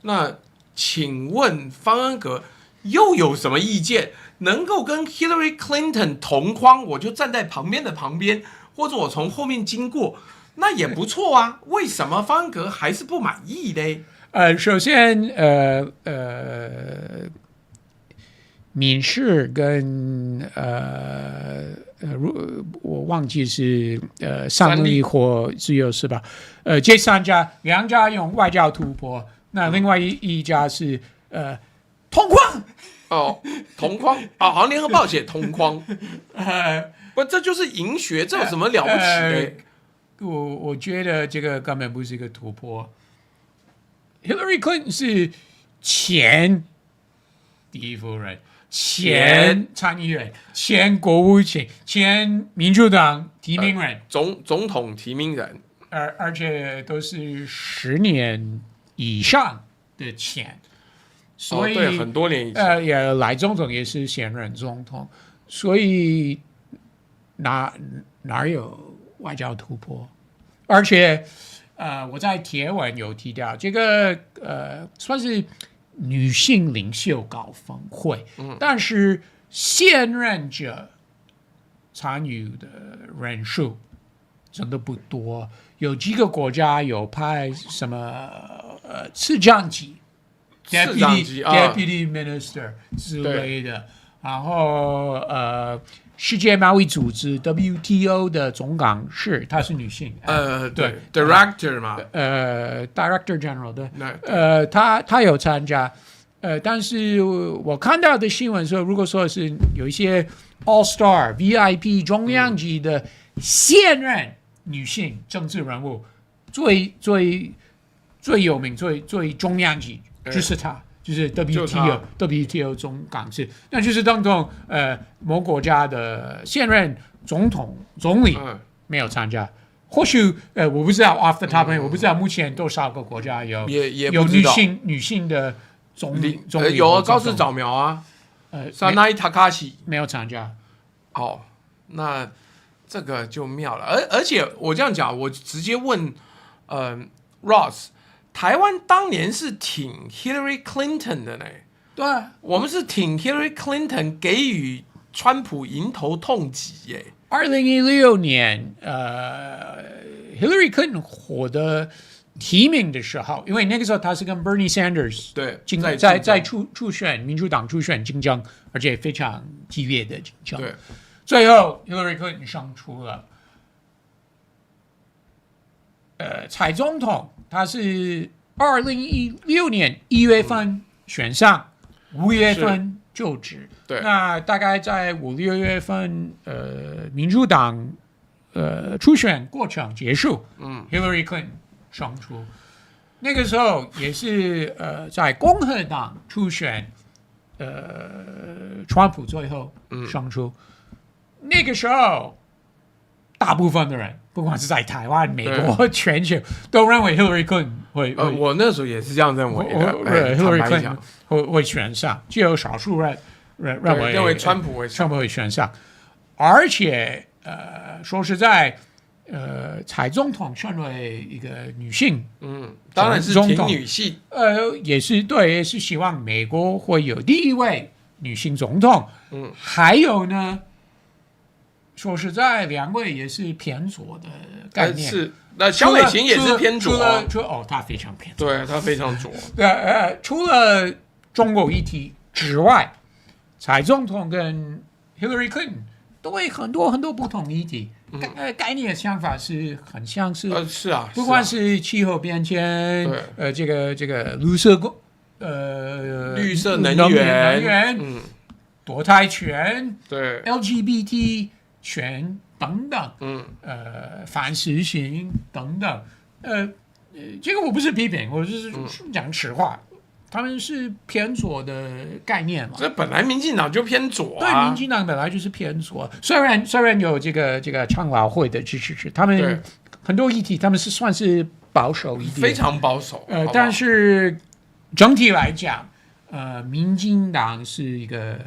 那请问方安格又有什么意见？能够跟 Hillary Clinton 同框，我就站在旁边，或者我从后面经过，那也不错啊。为什么方安格还是不满意呢？首先，民事跟我忘记是三立或自由是吧？这两家用外交突破。那另外一家是同框同框好像联合报写同框，不，这就是银学，这有什么了不起的？我觉得这个根本不是一个突破。Hillary Clinton 是前第一夫人、前参议员、前国务卿、前民主党提名人、总统提名人，而且都是10年。以上的钱，所以对很多年以前，也赖总统也是现任总统，所以哪有外交突破？而且我在贴文有提到这个算是女性领袖高峰会，但是现任者参与的人数真的不多，有几个国家有派什么次长级 Deputy Minister 之类的，然后世界贸易组织 WTO 的总干事，她是女性，对 Director 嘛，Director General 对，她有参加，但是我看到的新闻说，如果说是有一些 All Star VIP 中央级的现任女性政治人物，最有名、最中央级就是她，就是 WTO 总干事，那就是当中某国家的现任总理没有参加。或许我不知道 off the top，我不知道目前多少个国家有女性的总理有高市早苗啊，Sanai Takashi 没有参加。那这个就妙了，而且我这样讲，我直接问Ross。台湾当年是挺 Hillary Clinton 的呢，对，我们是挺 Hillary Clinton 给予川普迎头痛击耶。2016年Hillary Clinton 获得提名的时候，因为那个时候他是跟 Bernie Sanders 对在初选民主党初选竞争，而且非常激烈的竞争。对，最后 Hillary Clinton 胜出了。蔡总统他是2016年1月份选上，5月份就职。对，那大概在5、6月份，民主党初选过程结束，Hillary Clinton 胜出。那个时候也是在共和党初选，川普最后胜出。那个时候，大部分的人，不管是在台湾、美国、全球，都认为 Hillary Clinton 会我那时候也是这样认为的。Hillary Clinton 会选上，就有少数人认为川普会选上，而且说实在。蔡总统身为一个女性，当然是挺女性，也是对，也是希望美国会有第一位女性总统，还有呢，说实在，两位也是偏左的概念，是，那萧美琴也是偏左，她非常偏左，对，她非常左，除了中国议题之外，蔡总统跟 Hillary Clinton 对很多不同议题。概念的想法是很像是，是啊，不管是气候变迁，这个绿色能源，堕胎权，对 LGBT 权等等，反死刑等等，这个我不是批评，我是讲实话。他们是偏左的概念嘛？这本来民进党就偏左对，民进党本来就是偏左。虽然有这个长老会的支持，他们很多议题他们是算是保守一点，非常保守。但是整体来讲，民进党是一个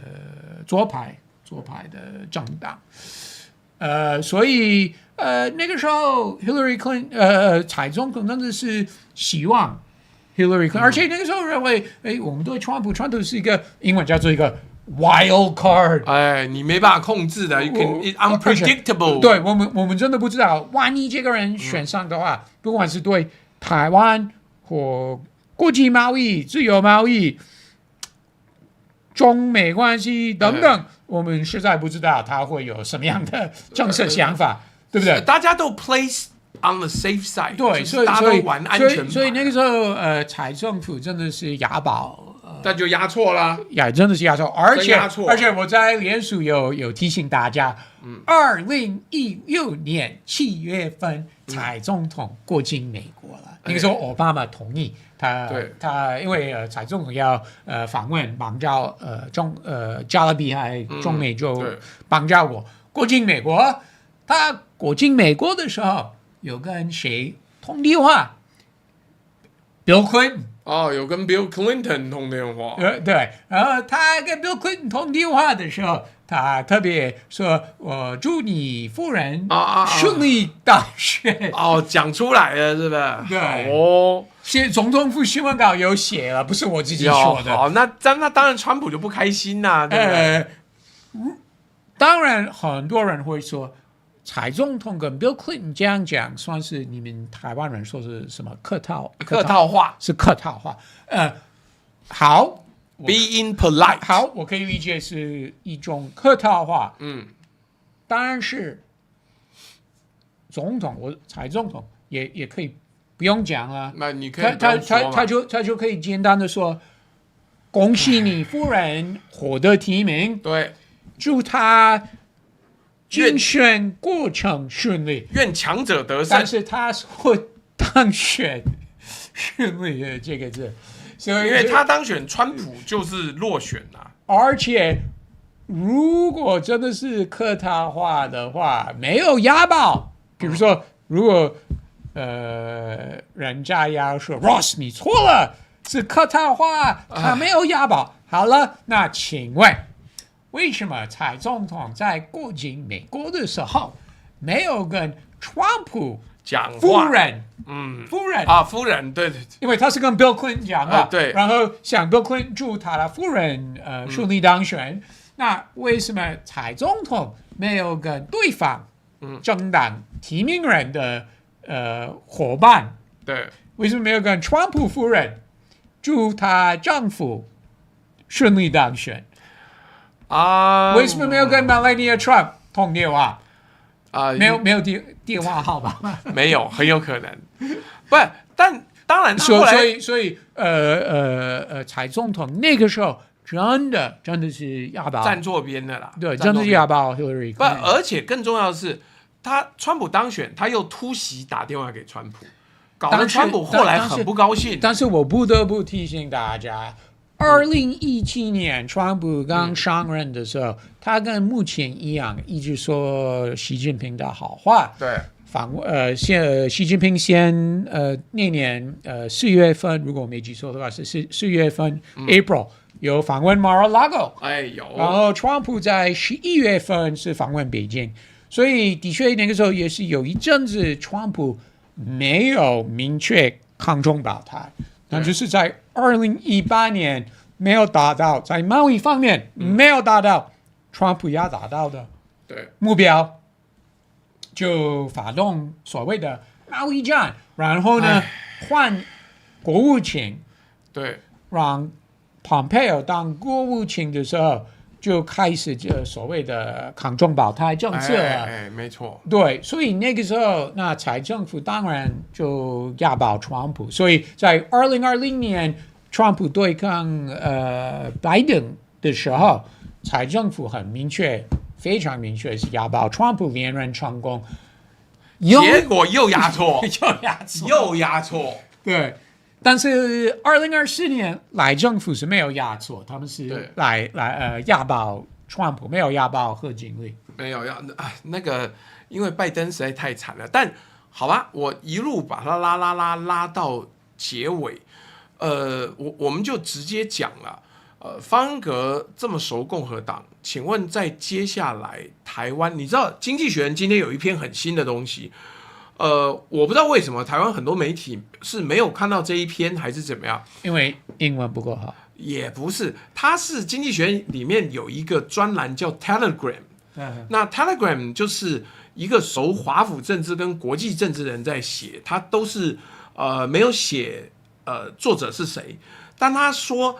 左派的政党。所以那个时候 Hillary Clinton 蔡总统真的是希望。Hillary Clinton，而且那个时候认为，我们对川普是一个英文叫做一个 wild card， 你没办法控制的 ，you can unpredictable。对我们真的不知道，万一这个人选上的话，不管是对台湾或国际贸易、自由贸易、中美关系等等，我们实在不知道他会有什么样的政策想法，对不对？大家都 place。On the safe side， 对，所以大家都玩安全牌，所以那个时候，蔡政府真的是押宝，但就押错了，真的是押错，而且我在脸书有提醒大家，2016年7月份，蔡总统过境美国了，那个时候奥巴马同意他因为蔡总统要访问邦交加勒比海中美洲邦交国，过境美国，他过境美国的时候。有跟谁通电话 ？Bill Clinton 有跟 Bill Clinton 通电话。对，然后他跟 Bill Clinton 通电话的时候，他特别说：“我祝你夫人顺利当选。”讲出来了，是吧？对，总统府新闻稿有写了，不是我自己说的。好，那当然，川普就不开心啦，对不对？当然，很多人会说。蔡总统跟 Bill Clinton 这样讲，算是你们台湾人说是什么客套话？是客套话。好 ，being polite。好，我可以理解是一种客套话。当然是蔡总统也可以不用讲了。那你可以他就可以简单的说，恭喜你夫人获得提名。对，祝他。竞选过程顺利，愿强者得胜。但是他会当选顺利的这个字，所以因为他当选，川普就是落选啦。而且如果真的是客套话的话，没有押宝，比如说如果人家要说 Ross 你错了，是客套话，他没有押宝。好了，那请问。为什么蔡总统在过境美国的时候没有跟川普讲话？夫人，对，因为他是跟 Bill Clinton 讲的，对，然后想 Bill Clinton 祝他的夫人顺利当选。那为什么蔡总统没有跟对方政党提名人的伙伴？对，为什么没有跟川普夫人祝他丈夫顺利当选？为什么没有跟 Melania Trump 通电话？没有电话号码吗？没有，很有可能。不，但当然，所以蔡总统那个时候真的是押宝，站错边的啦。对，真的是押宝 Hillary。不，而且更重要的是，川普当选，他又突袭打电话给川普，搞得川普后来很不高兴。但是我不得不提醒大家，2017年川普刚上任的时候，他跟目前一样，一直说习近平的好话。对。习近平那年4月份，如果我没记错的话，是4月份、April 有访问 Mar-a-Lago， 有。然后川普在11月份是访问北京，所以的确那个时候也是有一阵子川普没有明确抗中保台，但就是在2018年没有达到在贸易方面没有达到川普要达到的目标。就发动所谓的贸易战，然后呢换国务卿，对，让 Pompeo 当国务卿的时候就开始这所谓的抗中保台政策没错，对，所以那个时候那蔡政府当然就押宝川普，所以在2020年川普对抗拜登的时候，蔡政府很明确。非常明确是押宝，川普连任成功，结果又押错，又押错，对。但是2024年赖政府是没有押错，他们是押宝川普，没有押宝贺锦丽，没有那个，因为拜登实在太惨了。但好吧，我一路把它拉到结尾，我们就直接讲了。方恩格这么熟共和党，请问在接下来台湾，你知道《经济学人》今天有一篇很新的东西，我不知道为什么台湾很多媒体是没有看到这一篇，还是怎么样？因为英文不够好，也不是，它是《经济学人》里面有一个专栏叫 Telegram，那 Telegram 就是一个熟华府政治跟国际政治人在写，他都是没有写作者是谁，但他说。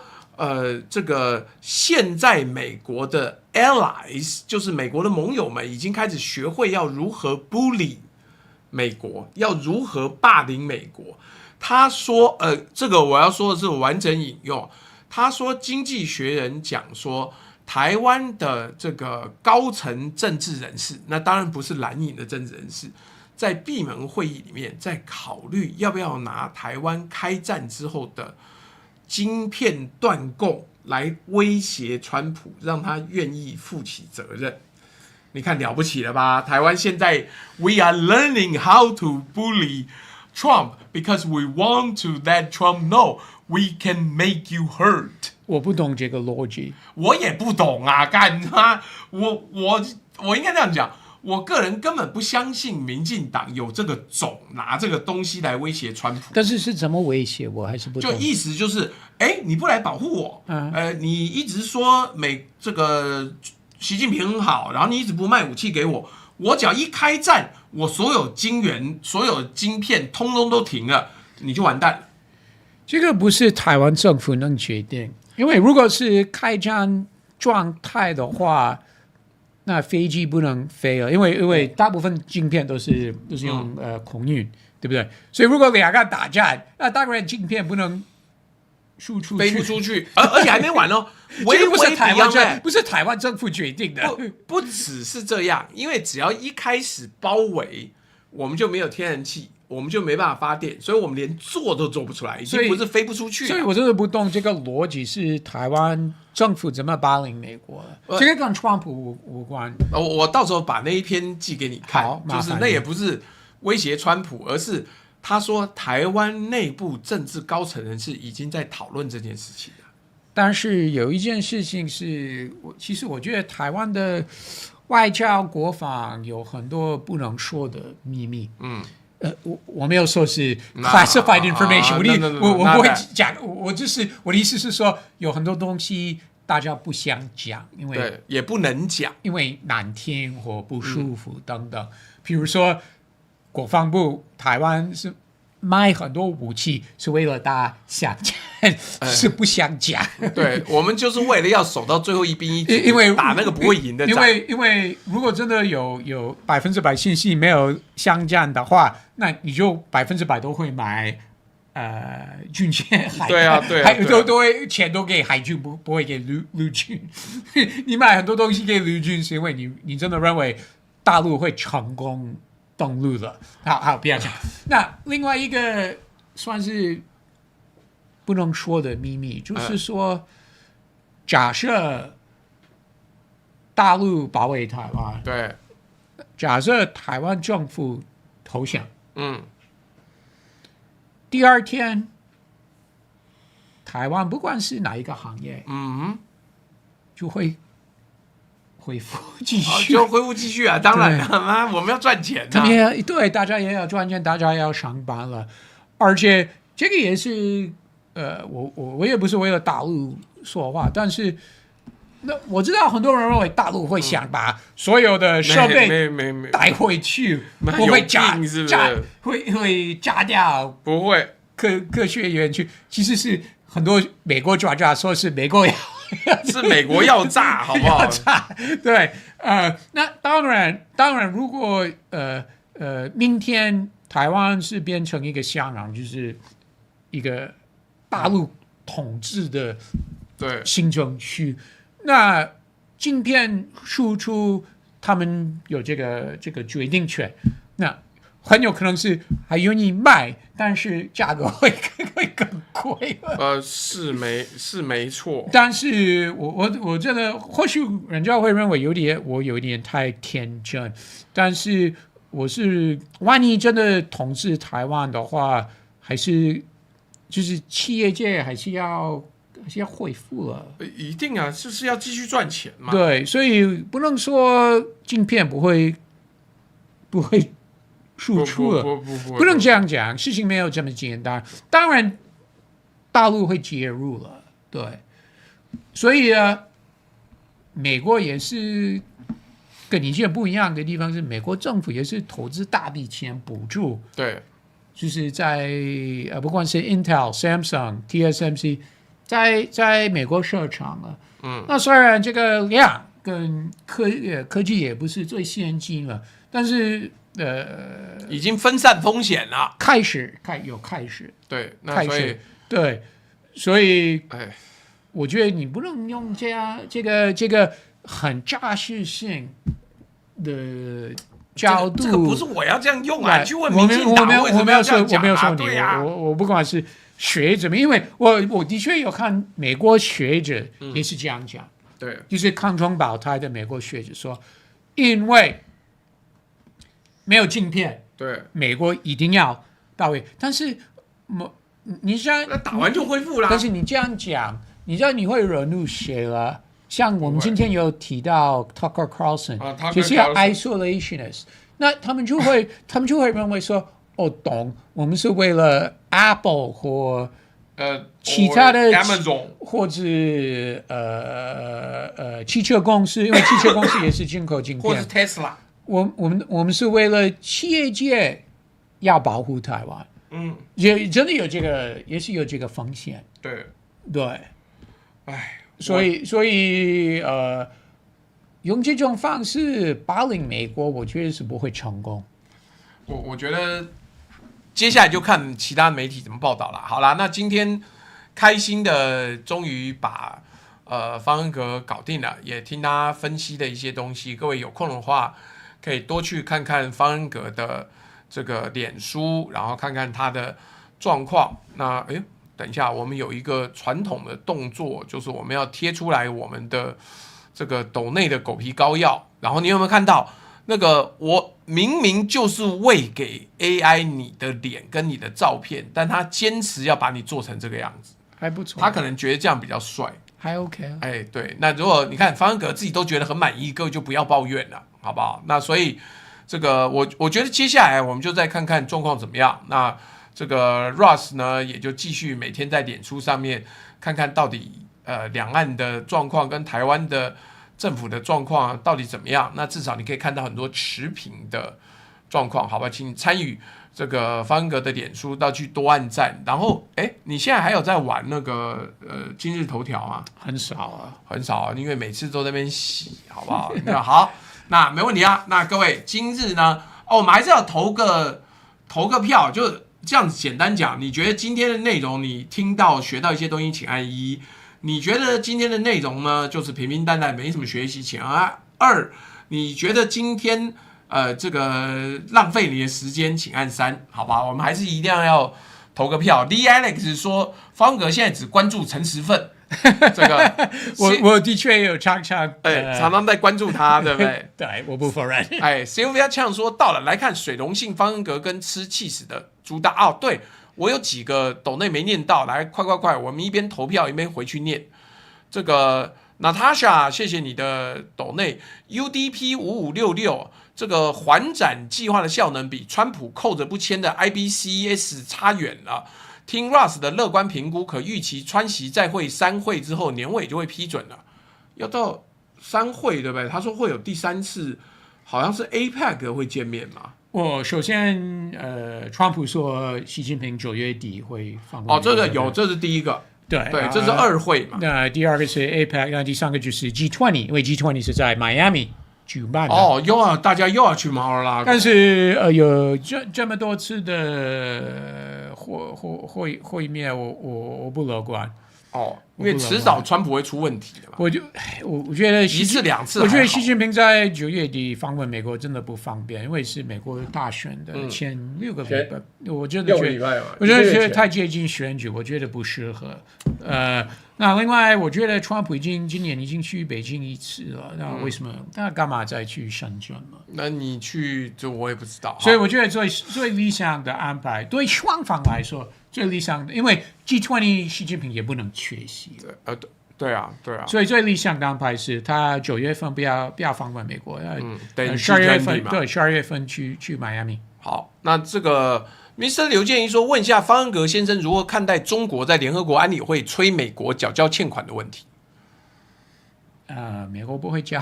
这个现在美国的 allies 就是美国的盟友们已经开始学会要如何 bully 美国，要如何霸凌美国。他说，这个我要说的是完整引用。他说，《经济学人》讲说，台湾的这个高层政治人士，那当然不是蓝营的政治人士，在闭门会议里面在考虑要不要拿台湾开战之后的。晶片断供来威胁川普，让他愿意负起责任。你看了不起了吧？台湾现在 we are learning how to bully Trump because we want to let Trump know we can make you hurt。我不懂这个逻辑，我也不懂啊！干他，我应该这样讲。我个人根本不相信民进党有这个种拿这个东西来威胁川普。但是怎么威胁我还是不懂。就意思就是，你不来保护我，你一直说这个习近平很好，然后你一直不卖武器给我，我只要一开战，我所有晶圆、所有晶片通通都停了，你就完蛋了。这个不是台湾政府能决定，因为如果是开战状态的话。那飞机不能飞了，因为大部分晶片都是用空运，对不对？所以如果两个打战，那当然晶片不能输出飞不出去，而且还没完哦。这个不是台湾政府决定的，不只是这样，因为只要一开始包围，我们就没有天然气。我们就没办法发电，所以我们连做都做不出来，已经不是飞不出去了。所以我真的不懂这个逻辑是台湾政府怎么霸凌美国的，这个跟川普无关。我到时候把那一篇寄给你看，就是那也不是威胁川普，而是他说台湾内部政治高层人士已经在讨论这件事情了。但是有一件事情是，其实我觉得台湾的外交国防有很多不能说的秘密。我没有说是 classified information， 我不会讲，我的意思是说，有很多东西大家不想讲，因为对也不能讲，因为难听或不舒服等等。比如说，国防部台湾是卖很多武器，是为了大家想讲，是不想讲。对，我们就是为了要守到最后一兵一卒，因为打那个不会赢的仗。因为如果真的有100%信息没有相战的话，那你就100%都会买军舰海，对啊，都会钱都给海军，不会给陆军。你买很多东西给陆军，是因为你真的认为大陆会成功登陆了。好，不要讲。那另外一个算是不能说的秘密，就是说，假设大陆保卫台湾，对，假设台湾政府投降，第二天，台湾不管是哪一个行业，就会恢复继续，就恢复继续啊！当然了，我们要赚钱他们对大家也要赚钱，大家也要上班了，而且这个也是我也不是为了大陆说话，但是那我知道很多人认为大陆会想把所有的设备带回去，不会炸，会炸掉，不会科学园区，其实是很多美国专家说是美国是美国要炸，好不好？要炸，对，那当然，如果明天台湾是变成一个香港，就是一个大陆统治的行政区，那晶片输出他们有这个决定权，那很有可能是还愿意卖，但是价格会更贵。是没错。但是我真的或许人家会认为我有点太天真，但是万一真的统治台湾的话，还是就是企业界还是要恢复了。一定啊，就是要继续赚钱嘛。对，所以不能说晶片不会输出了，不能这样讲，事情没有这么简单。当然，大陆会介入了，对，所以美国也是跟以前不一样的地方是，美国政府也是投资大笔钱补助，对，就是在不管是 Intel、Samsung、TSMC， 在美国设厂了，那虽然这个量跟科技也不是最先进了，但是已经分散风险了，开始，对，那所以对，所以我觉得你不能用这个很诈识性的角度，这个不是我要这样用啊，去问民进党我没有说你，啊、我不管是学者们，因为我的确有看美国学者也是这样讲，对，就是抗中保台的美国学者说，因为没有镜片，对，美国一定要到位。但是你像那打完就恢复啦。但是你这样讲，你知道你会惹怒谁了？像我们今天有提到 Tucker Carlson，就是要 isolationist， 那他们就会认为说，懂，我们是为了 Apple 或其他的 Amazon 或者汽车公司，因为汽车公司也是进口晶片，或是 Tesla。我们是为了企业界要保护台湾，也真的有这个，也是有这个风险，对，所以用这种方式霸凌美国，我觉得是不会成功。我觉得接下来就看其他媒体怎么报道了。好啦，那今天开心的终于把方恩格搞定了，也听他分析的一些东西。各位有空的话，可以多去看看方恩格的这个脸书，然后看看他的状况。那等一下，我们有一个传统的动作，就是我们要贴出来我们的这个斗内的狗皮膏药。然后你有没有看到那个？我明明就是喂给 AI 你的脸跟你的照片，但他坚持要把你做成这个样子，还不错。他可能觉得这样比较帅，还 OK。对。那如果你看方恩格自己都觉得很满意，各位就不要抱怨了，好不好？那所以这个我觉得接下来我们就再看看状况怎么样。那这个 Ross 呢，也就继续每天在脸书上面看看到底两岸的状况跟台湾的政府的状况到底怎么样。那至少你可以看到很多持平的状况，好吧？请你参与这个方恩格的脸书，到去多按赞。然后你现在还有在玩那个今日头条吗？很少啊，因为每次都在那边洗，好不好？好，那没问题啊。那各位今日呢，我们还是要投个票，就这样子简单讲，你觉得今天的内容你听到学到一些东西，请按1；你觉得今天的内容呢就是平平淡淡没什么学习，请按2；你觉得今天这个浪费你的时间，请按3，好吧？我们还是一定要投个票。Lee Alex 说，方格现在只关注陈时奋。这个我的确有常常在关注他，对不对？对，我不否认。Sylvia 呛说到了，来看水溶性方恩格跟吃气死的猪大哦。对，我有几个斗内没念到，来快，我们一边投票一边回去念。这个 Natasha， 谢谢你的斗内 UDP 5566，这个环展计划的效能比川普扣着不签的 IBCES 差远了。听 Russ 的乐观评估，可预期川习在会3会之后，年尾就会批准了。要到3会，对不对？他说会有第3次，好像是 APEC 会见面嘛。首先，川普说习近平9月底会访问。这个有，这是第一个。对，这是2会嘛。那第二个是 APEC， 那第3个就是 G20， 因为 G20 是在 Miami 举办的。大家又要去马尔拉。但是有这么多次的会面，我不乐观。因为迟早川普会出问题的嘛。我觉得1次2次，我觉得习近平在9月底访问美国真的不方便，因为是美国大选的前6个礼拜，我觉得太接近选举，我觉得不适合。那另外，我觉得川普今年已经去北京1次了，那为什么？那干嘛再去深圳了？那你去，就我也不知道。所以我觉得最理想的安排，对双方来说最理想的，因为 G20 习近平也不能缺席。对啊。所以最理想的安排是他9月份不要访问美国，等12月份12月份去迈阿密。好，那这个 Mr. 刘建议说，问一下方恩格先生如何看待中国在联合国安理会催美国缴交欠款的问题？美国不会交。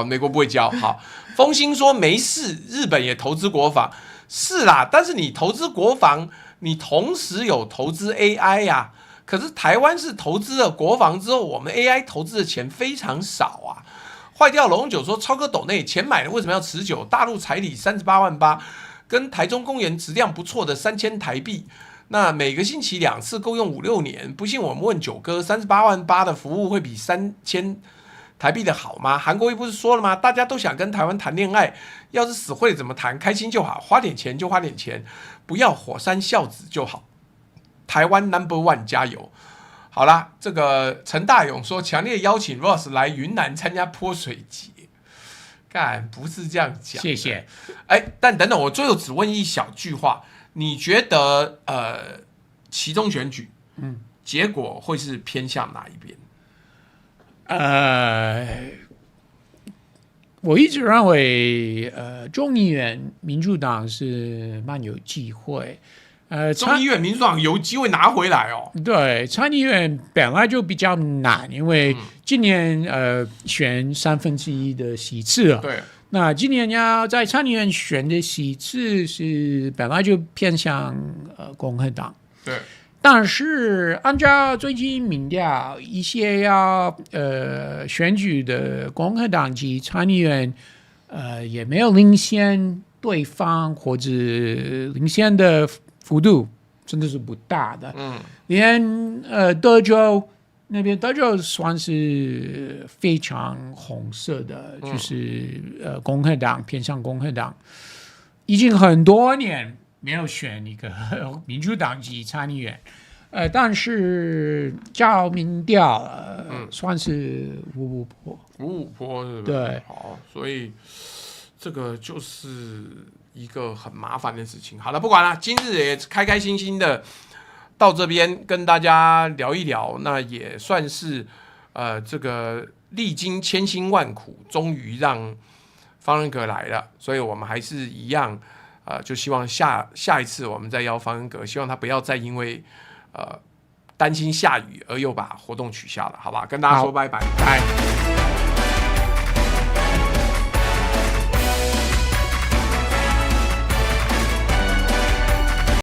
美国不会交。好，风兴说没事，日本也投资国防，是啦，但是你投资国防，你同时有投资 AI 呀。可是台湾是投资了国防之后，我们 AI 投资的钱非常少啊。坏掉龙九说，超哥斗内钱买了为什么要持久？大陆彩礼38万8，跟台中公园质量不错的3000台币，那每个星期2次够用5-6年。不信我们问九哥，38万8的服务会比3000台币的好吗？韩国瑜不是说了吗？大家都想跟台湾谈恋爱，要是死会怎么谈？开心就好，花点钱就花点钱，不要火山孝子就好。台湾 No.1 加油！好啦，这个陈大勇说强烈邀请 Ross 来云南参加泼水节，不是这样讲。谢谢。但等等，我最后只问一小句话，你觉得期中选举，结果会是偏向哪一边？我一直认为，众议院民主党是蛮有机会。众议院民主党有机会拿回来哦。对，参议院本来就比较难，因为今年选1/3的席次了。对，那今年要在参议院选的席次是本来就偏向共和党。对，但是按照最近民调，一些要选举的共和党及参议院也没有领先对方，或者领先的幅度真的是不大的。连德州那边，德州算是非常红色的，就是共和党偏向共和党，已经很多年没有选一个民主党籍参议员。但是照民调，算是五五坡，是不是？对，好，所以这个就是一个很麻烦的事情。好了，不管了，今日也开开心心的到这边跟大家聊一聊，那也算是这个历经千辛万苦，终于让方恩格来了，所以我们还是一样，就希望下一次我们再邀方恩格，希望他不要再因为担心下雨而又把活动取消了，好吧？跟大家说拜拜，拜。